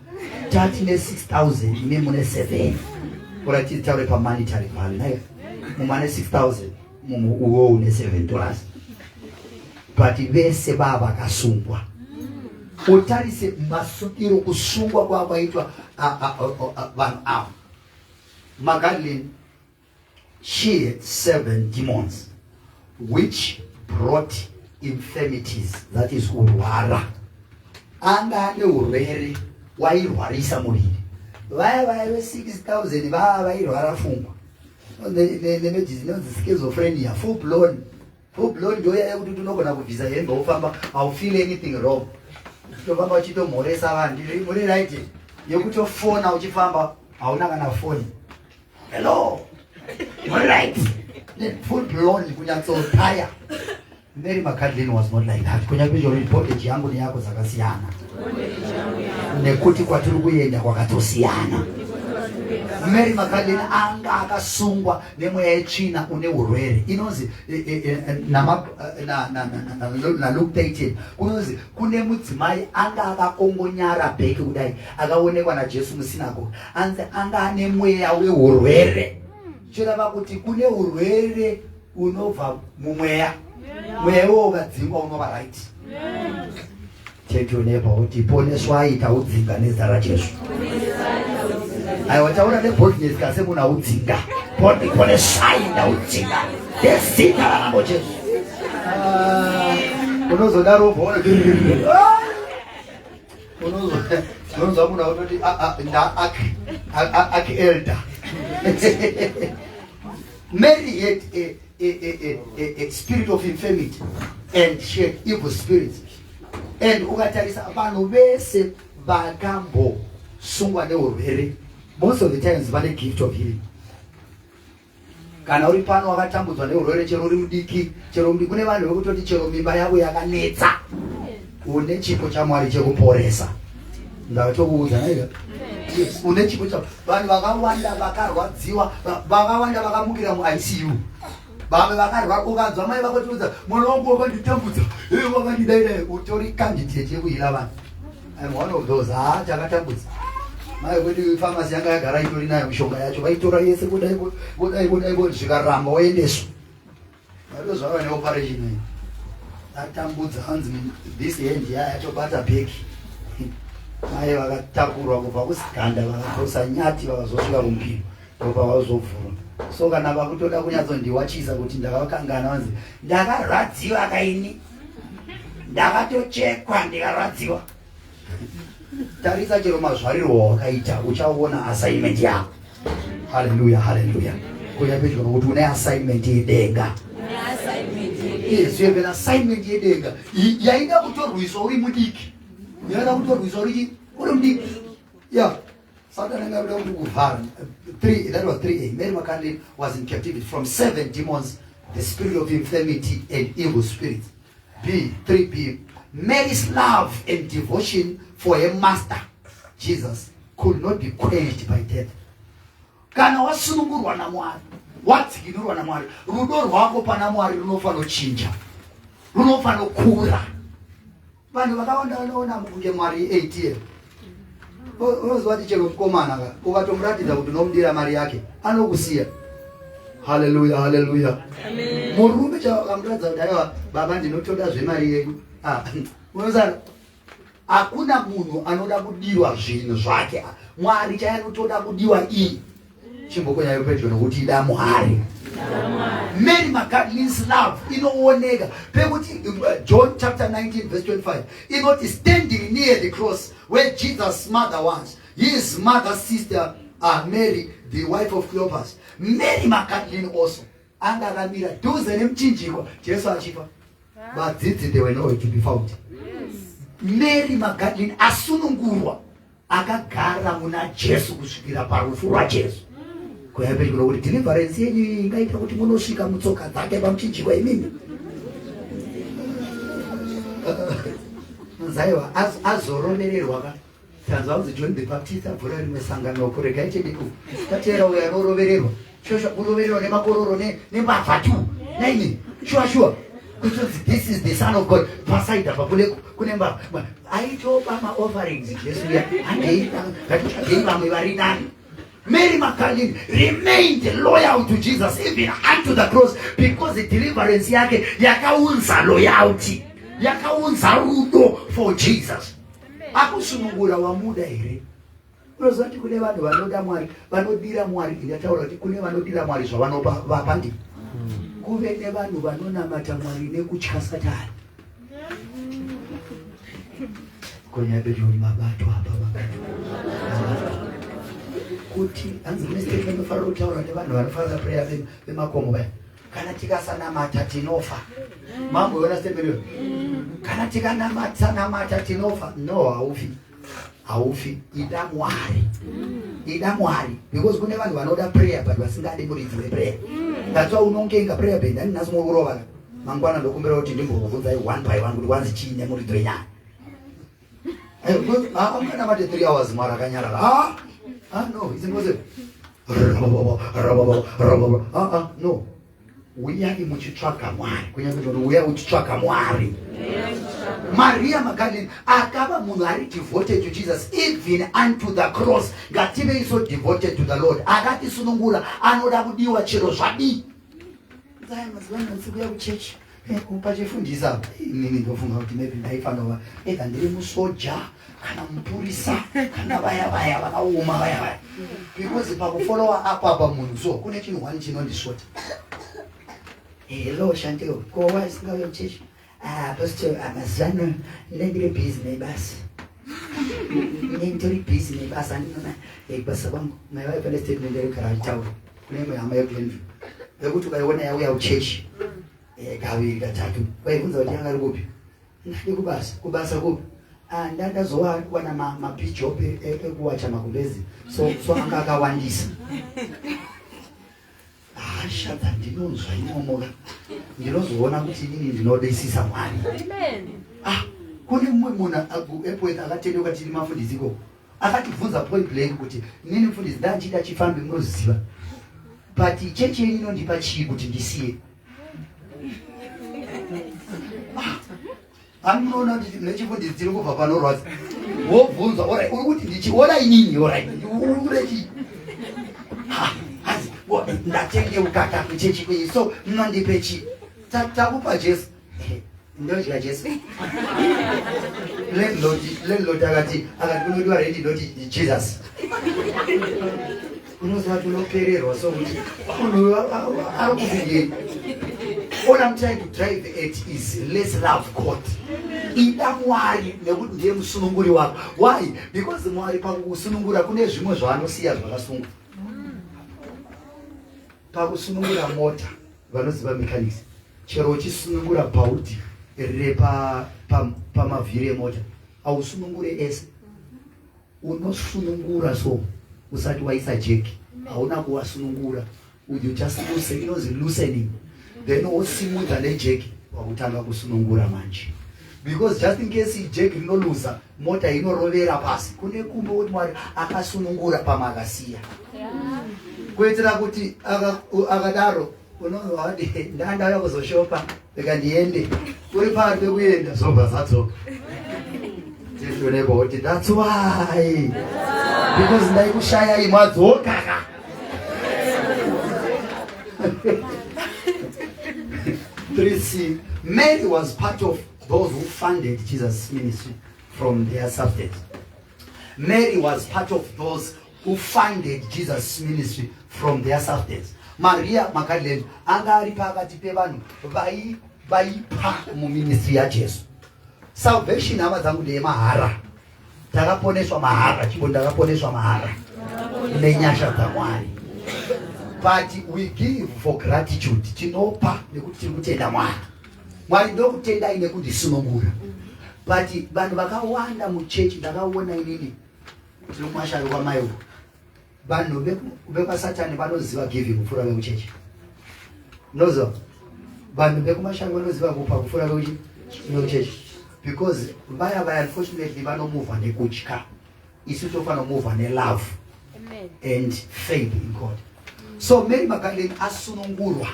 Speaker 1: tati ne 6,000 ime mune 7 kurati taure pamonetary value nayo mumane 6,000 uwo une $7, but vese baba kasungwa. Utarise masukiro kusungwa kwavaitwa vanhu ava. Magdalene, she had 7 demons which brought infirmities, that is urwara. Anga ane urwere wairwarisa muviri. Vaya vaive 6,000 vava vairwara pfungwa. Nemedicine inonzi schizophrenia, full blown ndo yekuti unogona kubvisa hembe wofamba haufeel anything wrong. Tofamba uchitomhoresa vanhu muri right yekutofona uchifamba hauna kana foni. Hello, muri right, full blown kunyatsotaya. Mary Magdalene was not like that. Kunyapizvo report yangu neyako dzakasiyana nekuti kwatiri kuenda kwakatosiyana. Mary Magdalene anga akasungwa nemweya yetsvina une urwere. Inonzi na Luke 18 kunonzi kune mudzimai anga akakongonyara bheki kudai akaonekwa naJesu musinagoge. Anzi anga ane mweya weurwere. Zvichireva kuti kune urwere unobva mumweya. Mweya ukadzingwa unova right. Tell your neighbor kuti poneswai taudzinga nezita raJesu. Wataura neboldness kase muna udzinga. Poneswai taudzinga nezita ramambo Jesu. Unozodaro bhora. Unozwa muna utoti nda aki elder. Mary had a spirit of infirmity and she had evil spirits. And ukatarisa vanhu vese vakambosungwa neurwere most of the times vane gift of healing. kana uri pano wakatambudzwa neurwere chero uri mudiki, chero mudiki, kune vanhu vekutoti chero mimba yavo yakanetsa, une chipo chaMwari chekuporesa. Ndatokuudza naika. Une chipo cha vanhu vakawanda vakarwadziwa, vakawanda vakamukira muICU. Baba vakarwa ukadzwa mai vakatiudza mwana wangu wakanditambudza, wakandidaidai, utori candidate yekuhila vanhu. I'm one of those. Chakatambudza. Mai kuti pharmacy yanga yagara itori nayo mishonga yacho, vaitora yese kudai zvikaramba waendeswa. Ndozvava neoperation. Atambudza hanzi this hand yachobata bheki. Mai vakatakurwa kubva kusiganda vakatosa nyati vakazosvika kumpiro ndopa vazovhura. So kana vakutoda kunyatsondiwachisa kuti ndakakangana vanzi ndakarwadziwa kaini, ndakatochekwa ndikarwadziwa. Tarisa chero mazvarirwa wakaita uchaona assignment yako. Hallelujah, hallelujah. Kuya pedyo nokuti une assignment yedenga. Yes, you have an assignment yedenga. Yaida kutorwiswa uri mudiki. Yaida kutorwiswa uri mudiki. Yeah. Satan angabula kuti kuvhara. 3, that was 3A. Mary McCanley was in captivity from 7 demons, the spirit of infirmity and evil spirits. 3B. Mary's love and devotion for her master, Jesus, could not be quenched by death. Kana wasunungurwa na Mwari, watsikinurwa na Mwari, rudo rwako pana Mwari runofano chinja, runofano kura. Vanhu vakawanda vanoona kunge Mwari 8 unozwa kuti chero mukomana ukatomuratidza kuti unomudira mari yake anokusiya. Hallelujah, hallelujah. Amen. Murume chakamuratidza kuti aiwa baba ndinotoda zvemari yedu. Unozana hakuna munhu anoda kudiwa zvinhu zvake. Mwari chaanotoda kudiwa iyi. Chimbokonya yopedyo nokuti ida Mwari. Mary McCartney's love inooneka pekuti John chapter 19 verse 25 inoti standing near the cross where Jesus' mother was, his mother's sister Mary, the wife of Cleopas. Mary McCartney also anga akamira dhuze nemuchinjikwa Jesu achifa, vadzidzi they were nowhere to be found. Mary McCartney asunungurwa akagara muna Jesu kusvikira parufu rwaJesu. Kuyapedyo kuti deliverance yenyu ingaita kuti munosvika mutsoka dzake pamuchinjikwa imimi. Zaiwa azorovererwa ka tanzwa kuti John the Baptist abvura rimwe sangano kurega ichediku tatera uya anorovererwa shosha kurovererwa nemakororo nembavha tu naini shuwa because this is the son of God. Pasaida papule kune mbavha aitopa ma-offerings Jesu ya angeita vamwe vari nani. Mary McCartney remained loyal to Jesus even unto the cross because the deliverance yake yakaunza loyalty, yakaunza rudo for Jesus. Akusunungura wamuda here. Unozwa kuti kune vanhu vanoda Mwari, vanodira Mwari. Ndataura kuti kune vanodira Mwari zvavanopa vapandi. Kuve nevanhu vanonamata Mwari nekutya Satani. Konya pedyo mabato apa mabato. Kuti hanzi mistake vanofanira kutaura nevanhu vanofanira prayer vemakomo vaya. Kana tikasanamata tinofa. Mambo yona stepero. Kana tikanamata tinofa. No, haufi. Ida Mwari. Ida Mwari. Because kune vanhu vanoda prayer but vasingadi muridzi weprayer. That's why unongenga prayer band ani nasi mukurova. Mangwana ndokumbera kuti ndimbokubvunzai one by one kuti wanzi chiine muridzi wenyaya. Amana mate 3 hours Mwari akanyarara. No, it's impossible. No. We are muchitsvaka Mwari. Kunyange kuti we are muchitsvaka Mwari. Maria Magdalene akava munhu ari devoted to Jesus even unto the cross. Ngative so devoted to the Lord. Akatisunungura anoda kudiwa chero zvadi. Zai mazwana nsikuya kuchechi. Upachifundisa inini ndofunga kuti maybe ndaifanova either ndiri musoja kana mupurisa kana vaya vakauma vaya because pakufolowa apa munhu so kune chinhu wani chinondisvota. Hello Shanteo, kowa isingauya kuchechi. Pastor amazano ndiri busy nebasa. Ndiri busy nebasa ndinona basa bangu. My wife and statement ndiri karatawo. Kune hama yeku yekuti ukaiona yauya kuchechi. Kaviri katatu. Waibvunza kuti yanga kupi? Ndiri kubasa kupi? Ndazowa wana mapijob ekuwacha makumbezi. So anga akawandisa. Ashata ndinonzwa inomoka. Ndinozoona kuti inini ndinodesisa Mwari.
Speaker 2: Amen.
Speaker 1: Kune mumwe munhu epoeta akatendeuka tiri mafundisiko. Akativhunza point blank kuti inini mufundisi ndanchida chifambi munoziva. But chechi yenyu inondipa chii kuti ndisiye. Anoona kuti nechifundisi tiri kubva panorwadza. Wobvunza, uri kuti ndichiona inini, uri ndatendeuka takuchechi kwenyu, so munondipe chii? Takupa Jesu. Ndodya Jesu. Landlord akati unodiwa ready ndoti Jesus. Unozwa tunopererwa so kuti arikuvigeni. All I'm trying to drive at is let's love God. Ida Mwari nekuti ndiye musununguri wako. Why? Because Mwari pakusunungura kune zvimwe zvaanosiya zvakasunga. Pakusunungura mota vanoziva mechanics. Chero uchisunungura bhaudhi riri pamavhiri emota, hausunungure ese. Unosunungura so usati waisa jeki, hauna kuwasunungura. You just loosen, inozi loosening. Then wosimudza nejeki wakutanga kusunungura manje. Because just in case jeki rinoluza, mota inorovera pasi. Kune kumbe kuti Mwari akasunungura pamakasiya. Kuitira kuti akadaro unonzwa kuti ndandauya kuzoshopa ndiende uri pari pekuenda zobva zadzoka. Tinoonekwa kuti that's why. Because ndaikushayai mwadzoka. 3C. Mary was part of those who funded Jesus' ministry from their substance. Mary was part of those who funded Jesus' ministry from their substance. Maria Magdalene anga ari pakati pevanhu vaipa muministry yaJesu. Salvation hama dzangu ndeyemahara. Takaponeswa mahara, chimbo ndakaponeswa mahara nenyasha dzaMwari. But we give for gratitude. Tinopa nekuti tiri kutenda Mwari. Mwari ndokutendai nekundisunungura. But vanhu vakawanda muchechi ndakaona inini tiri kumasharo kwamai uko. Vanhu vekwaSatani vanoziva giving kupfuura vekuchechi. Nozo vanhu vekumasharo vanoziva kupa kupfuura vekuchechi. Because vaya unfortunately vanomuvha nekutya. Isu tofana muvha nelove and faith in God. So Mary Magdalene asunungurwa,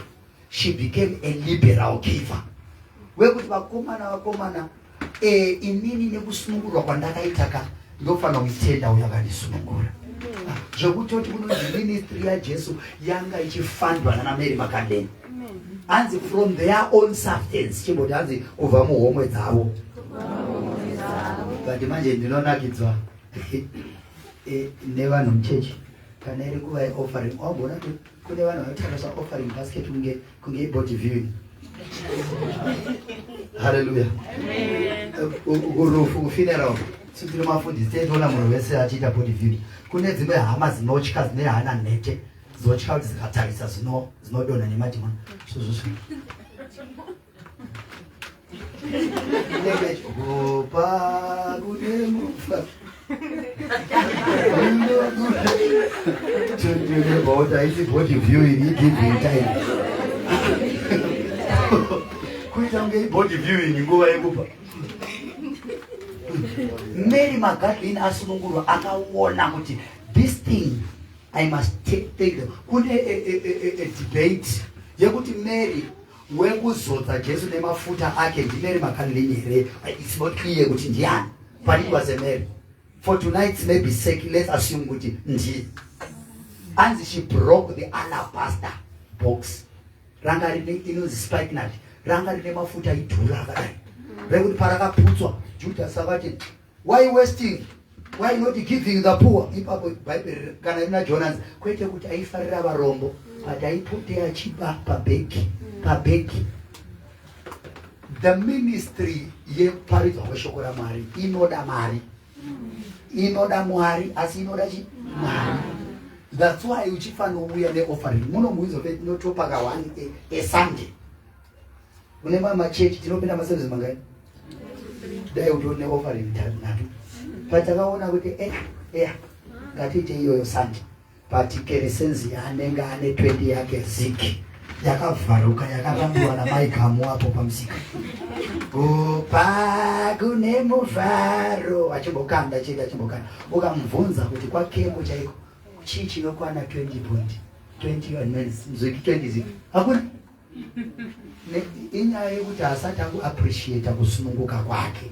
Speaker 1: she became a liberal giver. Wekuti vakomana inini nekusunungurwa kwandakaitaka ndofana kuitenda uyakandisunungura. Zvekutoti kunonzi ministry yaJesu yanga ichifandwa nana Mary Magdalene. Hanzi from their own substance, chimboti hanzi kubva muhomwe dzavo. But manje ndinonakidzwa nevanhu muchechi kana iri kuva offering. Wabona kuti kune vanhu vanotakasa offering basket kunge ibody viewing. Hallelujah. Kurufu kufuneral sitiri mafundisi tinoona munhu wese achiita body viewing. Kune dzimwe hama dzinotya dzine hana nhete dzotya kuti dzikatarisa dzinodonha nemadhimoni. Opa kunemufa about I body viewing giving time. Kuita unge body viewing nguva yekupa. Mary Magdalene asunungurwa akaona kuti this thing I must take them. Kune a debate yekuti Mary wekuzodza Jesu nemafuta ake ndi Mary Magdalene here. It's not clear kuti ndiani, but it was a Mary. For tonight's maybe sake, let's assume kuti ndi. And she broke the alabaster box. Ranga rine inozi spikenard. Ranga rine mafuta idhura akadai. Rekuti parakaputswa Judas akati, why wasting? Why not giving the poor? Ipapo Bible kana ina Jonas kwete kuti aifarira varombo, but aipote achiba pabeki. The ministry yeparidzwa kweshoko raMwari inoda mari. Inoda Mwari asi inoda Mwari. That's why uchifana uya neoffering. Muno muizo fe notopa ka one a Sunday. Unemba machechi tinopenda maservice mangai. Dai utone offering natu. Patakaona kuti ngatiite iyo Sunday. but keresenzi yanenge ane 20 yake ziki yakavharuka yakarambiwa namaigamo hapo pamusika. Kune muvharo achimbokanda chiri achimbokanda ukamubvunza kuti kwakemo chaiko chii chinokwana 20 mziki 20 ziki hakuna. Inyaya yekuti asati akuappreciate kusununguka kwake.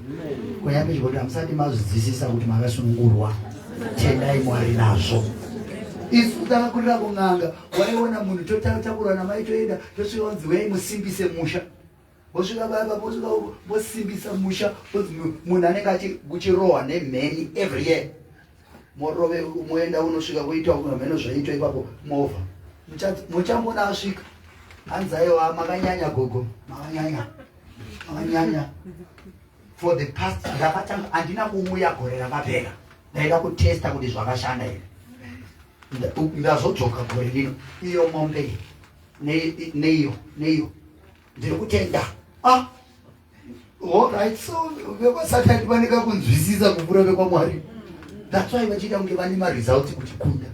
Speaker 1: Kunyambe chikuti amusati mazvidzidzisa kuti makasunungurwa tendai Mwari nazvo. Isu takakurira kun'anga waiona munhu totakurwa namai toenda tosvika kunzi wei musimbise musha. Vosvika baba vosimbisa musha munhu anenge kuchirohwa nemheni every year. Morove moenda unosvika kuitwa mheno zvaitwa ipapo movha. Muchambona asvika anzaiwa makanyanya gogo makanyanya for the past ndakatanga andina kumuya gore rakapera ndaida kutesta kuti zvakashanda here ndazodzoka gore rino iyo mombe neiyo ndiri kutenda alright so vekasatani vaneka kunzwisisa kupfuura vekwaMwari. That's why vachiita kunge vane maresults kuti kunda.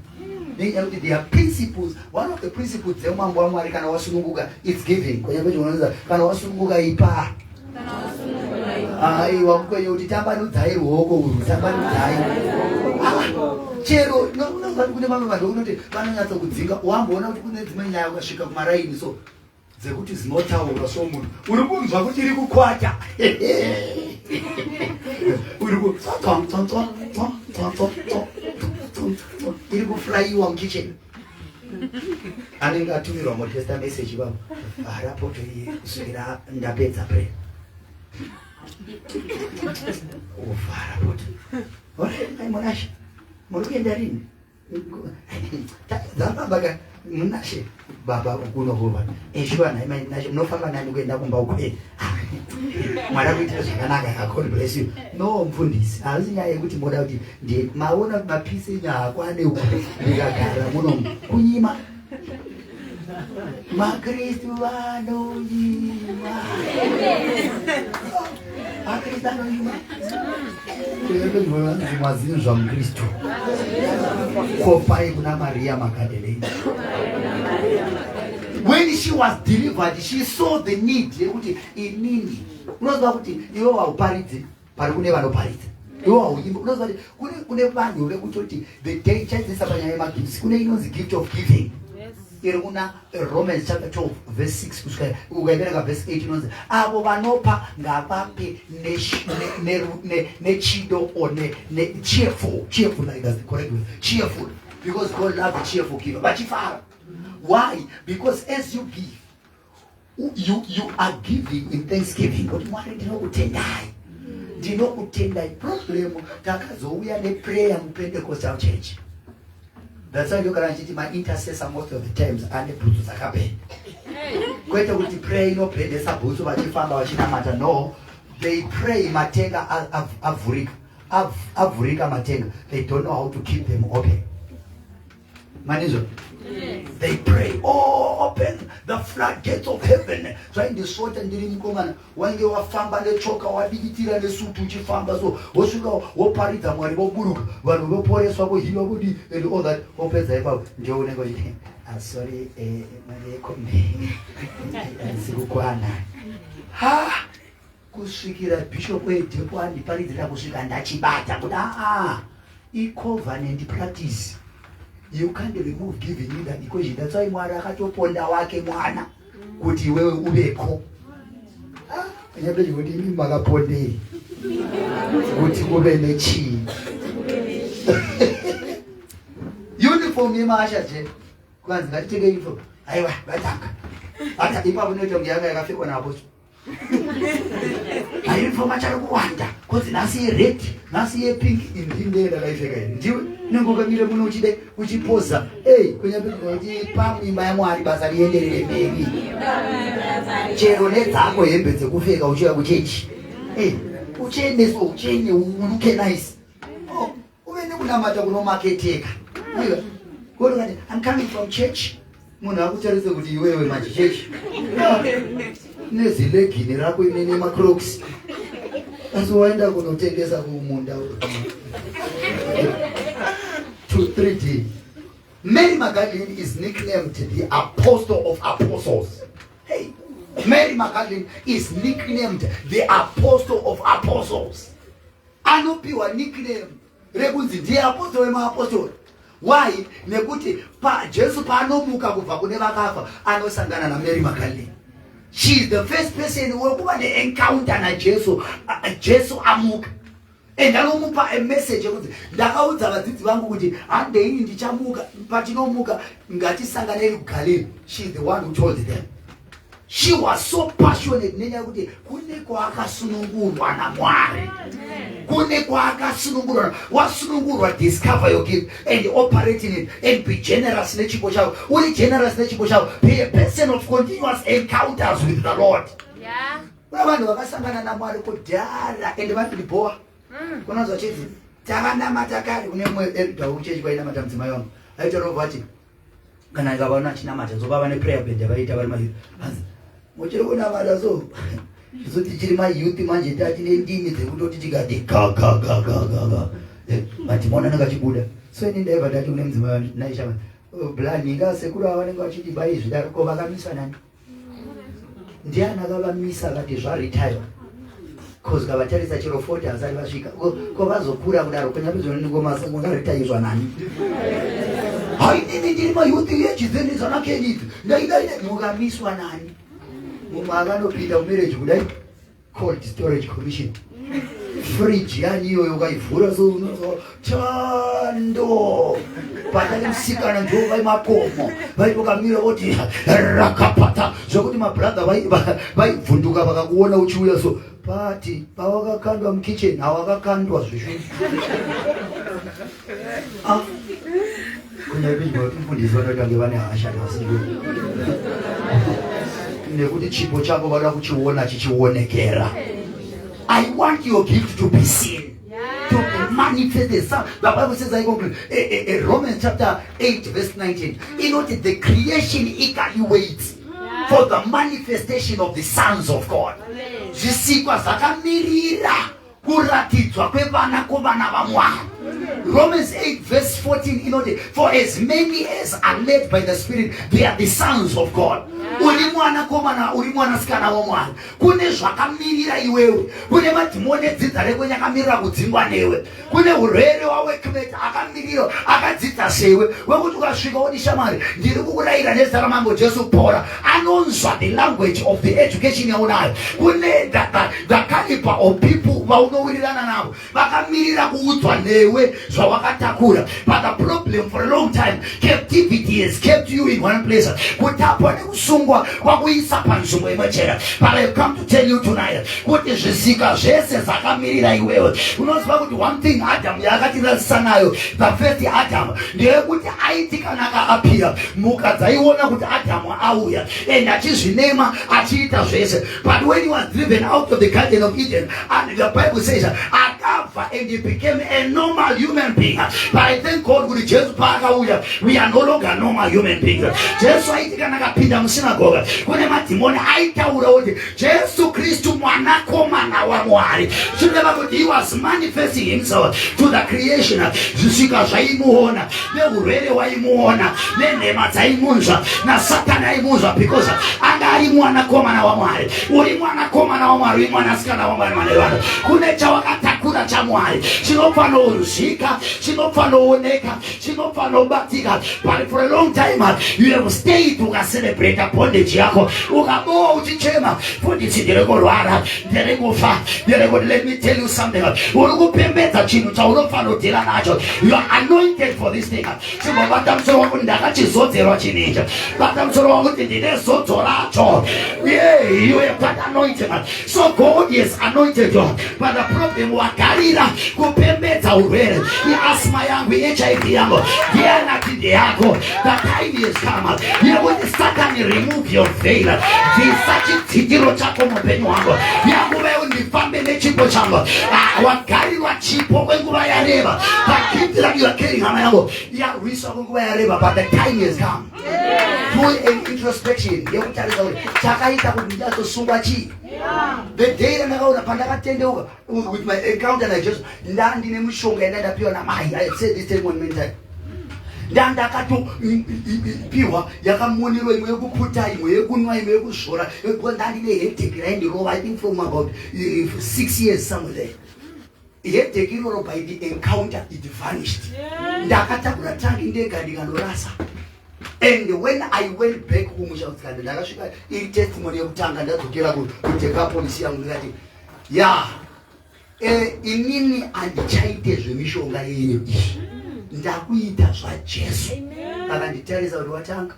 Speaker 1: There are principles. One of the principles dzemambo waMwari kana wasununguka it's giving. Kunyambe chinoonza kana wasununguka ipa. Aiwa mkwenye kuti tambanudzai ruoko urwu tambanudzai. Chero unozvati kune vamwe vanhu unoti vanonyatsa kudzinga wamboona kuti kune dzimwe nyaya ukasvika kumaraini so dzekuti dzinotaurwa so munhu uri kunzwa kuti iri kukwata uri ku iri kufurayiwa mukitchen anenge atumirwa motesta message vavo rapoto iyi kusvikira ndapedza prayer uvhara poto munashe muri kuenda rini dzambabaka munashe baba kunokuva shuwa naimanashe munofamba nani kuenda kumba ukwe mwada kuitira zvakanaka God bless you. No mfundisi hazisi nyaya yekuti moda kuti maona mapisi nyakwane uko ndikagara muno kunyima makristu vanoyima akristu anoyima mwazinhu zvamukristu kopai kuna Maria Magdalene. When she was delivered, she saw the need yekuti inini unoziva kuti iwe wauparidze pari kune vanoparidza iwe wauimba unoziva kuti kune vanhu vekutoti the day chaisisa panyaya yemagifts kune inonzi gift of giving iri kuna Romans chapter 12 verse 6 kusvika ukaibereka verse 8 inonzi avo vanopa ngavape nechido or cheerful like that's the correct word cheerful because God loves the cheerful giver vachifara. Why? Because as you give you are giving in thanksgiving. But Mwari ndinokutendai problem takazouya neprayer muPentecostal church. That's why ndokana ndichiti my intercessor most of the times ane bhutsu dzakapenda. Kwete kuti prayer inopendesa bhutsu vachifamba vachinamata. No, they pray matenga avhurika matenga. They don't know how to keep them open. Manizo? They pray, oh, open the floodgates of heaven. Trying to sort and didn't come and when you are famba the choka or digitira the suit which you famba so what you go, what parita, what you go, what you pour us over here and all that opens the above. Joe never sorry, ha kusvikira bishop wedepo andiparidzira kusvika ndachibata kuda covenant practice. You can't remove giving in that equation. That's why Mwari akatoponda wake mwana kuti wewe ubeko. Nyabeli kuti mimi makaponde kuti kube nechi. Uniform yemasha je. Kwanza ngatitenge uniform. Aiwa bataka. Ata ipapo noto ngiyanga yakafekwa na apostle. Uniform achari kuwanda. Kozi nasi red, nasi pink indindera kaifeka. Ndiwe nengokamire muno uchide uchipoza kunyambira kuti pamimba yaMwari basa rienderere mberi chero nedzako hembe dzekupfeka uchiya kuchechi uchendeso uchenye uluke nice uve nekunamata kunomaketeka kuti I'm coming from church munhu akutarise kuti iwewe machechechi nezilegini rako ine nemacrocs asi waenda kunotengesa kumunda 2-3 days Mary Magdalene is nicknamed the Apostle of Apostles. Hey, Mary Magdalene is nicknamed the Apostle of Apostles. Anopiwa nickname rekunzi ndiye apostle wemaapostoli. Why? Nekuti Jesu paanomuka kubva kune vakafa anosangana na Mary Magdalene. She is the first person wekuva ne-encounter na Jesu. Jesu amuka. And anomupa a message yekuti ndakaudza vadzidzi vangu kuti handeini ndichamuka patinomuka ngatisangane kuGalilee. She is the one who told them. She was so passionate nenyaya kuti kune kwakasunungurwa naMwari. Kune kwakasunungurwa, wasunungurwa, discover your gift and operate in it and be generous nechipo chako. Uri generous nechipo chako. Be a person of continuous encounters with the Lord.
Speaker 2: Yeah.
Speaker 1: Vanhu vakasangana naMwari kudhara ende vanodiboa. Kunonzwa chidzi takanamata kare kune mwe elder uchechi kwainamata mudzimai wangu. Aitorova ati kana ikavaona chinamata zobava neprayer band yavaita vari mayouth. Muchiri kunamata so zoti chiri mayouth manje tatine ndimi dzekutoti tikati ga. Matimaona nakachibuda. So ini ndaibva tati kune mudzimai wangu naishama. Blani ngasekuru avanenge vachiti bai zvidaro ko vakamisa nani? Ndiani akavamisa akati zvaretire. Cause kavatarisa chiro 40 hasari vasvika. Ko vazokura kudaro kunyapizwa nengomasa ngaretayizwa nani? Hainini ndiri mayouth yechizeneza nakeniti. Ndaidai mukamiswa nani? Mumwe akanopinda mumarriage kudai cold storage commission. Fridge yani iyoyo ukaivhura so unozwa chando. Patane musikana ndo vaimakomo. Vaitokamira voti rakapata. Zvokuti mabrother vaivhunduka vakakuona uchiuya so pati pawakakandwa mukitchen hawakakandwa zvishu. Kunyapizwa kufundiswa vanotange vane hasha vasiyo. Nekuti chipo chako vada kuchiona chichionekera. I want your gift to be seen, to be manifested. The Bible says, I conclude, Romans chapter 8, verse 19. You know that the creation eagerly waits for the manifestation of the sons of God. Zvisikwa zvakamirira kuratidzwa kwevana kovana vaMwari. Romans 8 verse 14, you know, for as many as are led by the Spirit, they are the sons of God. Uri mwana komana, uri mwana sikana wa Mwari. Kune zvakamirira iwewe. Kune madhimoni edzidza rekwenyu akamirira kudzingwa newe. Kune urwere waWorkmate akamirira akadzidza sewe. Wekuti ukasvika woti shamari, ndiri kukurayira nezita raMambo Jesu pora. Anonzwa the language of the education yaunayo. Kune the caliber of people vaunowirirana navo. Vakamirira kuudzwa newe zvawakatakura. But the problem for a long time, captivity has kept you in one place. Kutapwa nekusungwa kwakuisa panzvimbo imwechera. But I come to tell you tonight kuti zvisika zvese zvakamirira iwewe. Unoziva kuti one thing Adam yakatirasisa nayo, the first Adam, ndeyekuti aiti kana akaapira mhuka dzaiona kuti Adamu auya and achizvinema achiita zvese. But when he was driven out of the Garden of Eden, and the Bible says akafa and he became a normal human being. But I thank God kuti Jesu paakauya, we are no longer normal human beings. Jesu aiti kana akapinda musinagoga, kune madhimoni aitaura kuti Jesu Kristu mwanakomana waMwari. Zvinova kuti he was manifesting himself to the creation. Zvisika zvaimuona, neurwere waimuona, nenhema dzaimunzwa, naSatani aimunzwa because anga ari mwanakomana waMwari. Uri mwanakomana waMwari, uri mwanasikana waMwari manevana. Kune chawakatakura chaMwari. Chinofanozvika, chinofanowoneka, chinofanobatiga. But for a long time you have stayed ukacelebrate bondage yako. Ukaboa uchichema, fundisi ndirekurwara, ndirekufa, ndirekuti. Let me tell you something. Uri kupembedza chinhu chaunofanodhira nacho. You are anointed for this thing. Chingobata musoro wako ndakachizodzerwa chinhu. Bata musoro wako kuti ndine zodzo racho. Yeah, you have got anointed. So God has anointed you. But the problem wakarira kupembedza urwere. Asma yangu, HIV yangu, ndianati ndeyako. The time has come. Yekuti Satani remove your veil. Visachidzitiro chako mupenyu wangu. Yanguva undifambe nechipo changu. Wagarirwa chipo kwenguva yareba. The gift that you are carrying, hama yangu, yarwiswa kwenguva yareba. But the time has come. Do an introspection. Yekutarisa kuti chakaita kuti ndazosungwa chii. The day that ndakaona pandakatendeuka with my encounter na Jesu, ndandine mushonga yandapiwa namai. I have said this testimony many times. ndandakato piwa yakamonero imwe yekuputa imwe yekunwa imwe yekuzvora ndandine headache raindirova I think from about 6 years somewhere there. Headache iroro by the encounter it vanished. Ndakatakura tangi ndega ndikanorasa. And when I went back home mushautsika ndakasvika iri testimony yekutanga ndadzokera kuteka polisi yangu ndikati inini andichaite zvemishonga yenyu izvi ndakuita zvaJesu. Akanditarisa kuti watanga.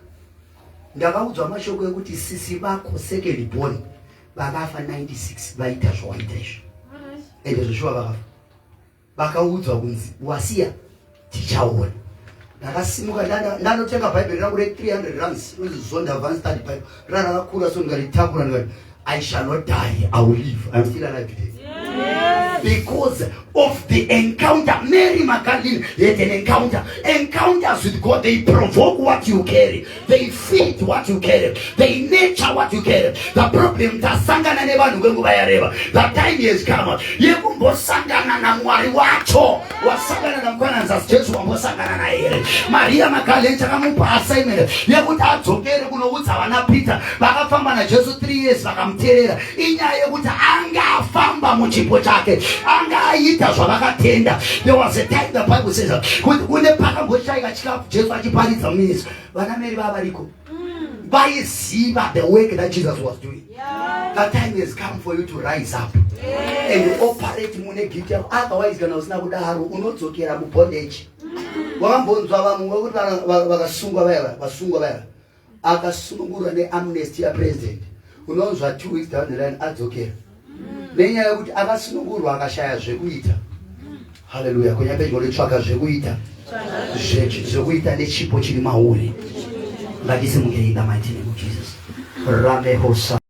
Speaker 1: Ndakaudzwa mashoko ekuti sisi vako second born vakafa 96 vaita zvawaita izvi. Ende zvoshuwa vakafa. Vakaudzwa kunzi wasiya tichaona. Ndakasimuka ndanotenga bhaibheri rangu re300 rands Zonda Advanced Study Bible rakakura so ndikaritakura ndikati I shall not die, I will live. I'm still alive today. Because of the encounter. Mary Magdalene had an encounter. Encounters with God, they provoke what you carry. They feed what you carry. They nurture what you carry. The problem tasangana nevanhu kwenguva yareva. The time has come. Yekumbosangana na Mwari wacho. Wasangana na mkwananza Jesu wambosangana na here. Maria Magdalene chakamupa assignment yekuti adzokere kunoudza vana Peter. Vakafamba na Jesu 3 years vakamuteerera. Inyaya yekuti angafamba muchipo chake. Angaita zvavakatenda. There was a time the Bible says kuti kune pakamboshaika chikafu Jesu achiparidza ministry. Vana Mary vavariko. Vaiziva the work that Jesus was doing. The time has come for you to rise up and operate mune gift yako. Otherwise kana usina kudaro unodzokera mubondage. Wakambonzwa vamwe kuti vakasungwa vaya akasunungurwa neamnesty ya president. Unonzwa 2 weeks down the line adzokera. Nenyaya yekuti akasunungurwa akashaya zvekuita. Hallelujah. Kunyape ngoletsvaka zvekuita. Zvekuita nechipo chiri mauri. Ngatisimuke in the mighty name of Jesus. Ramehosa.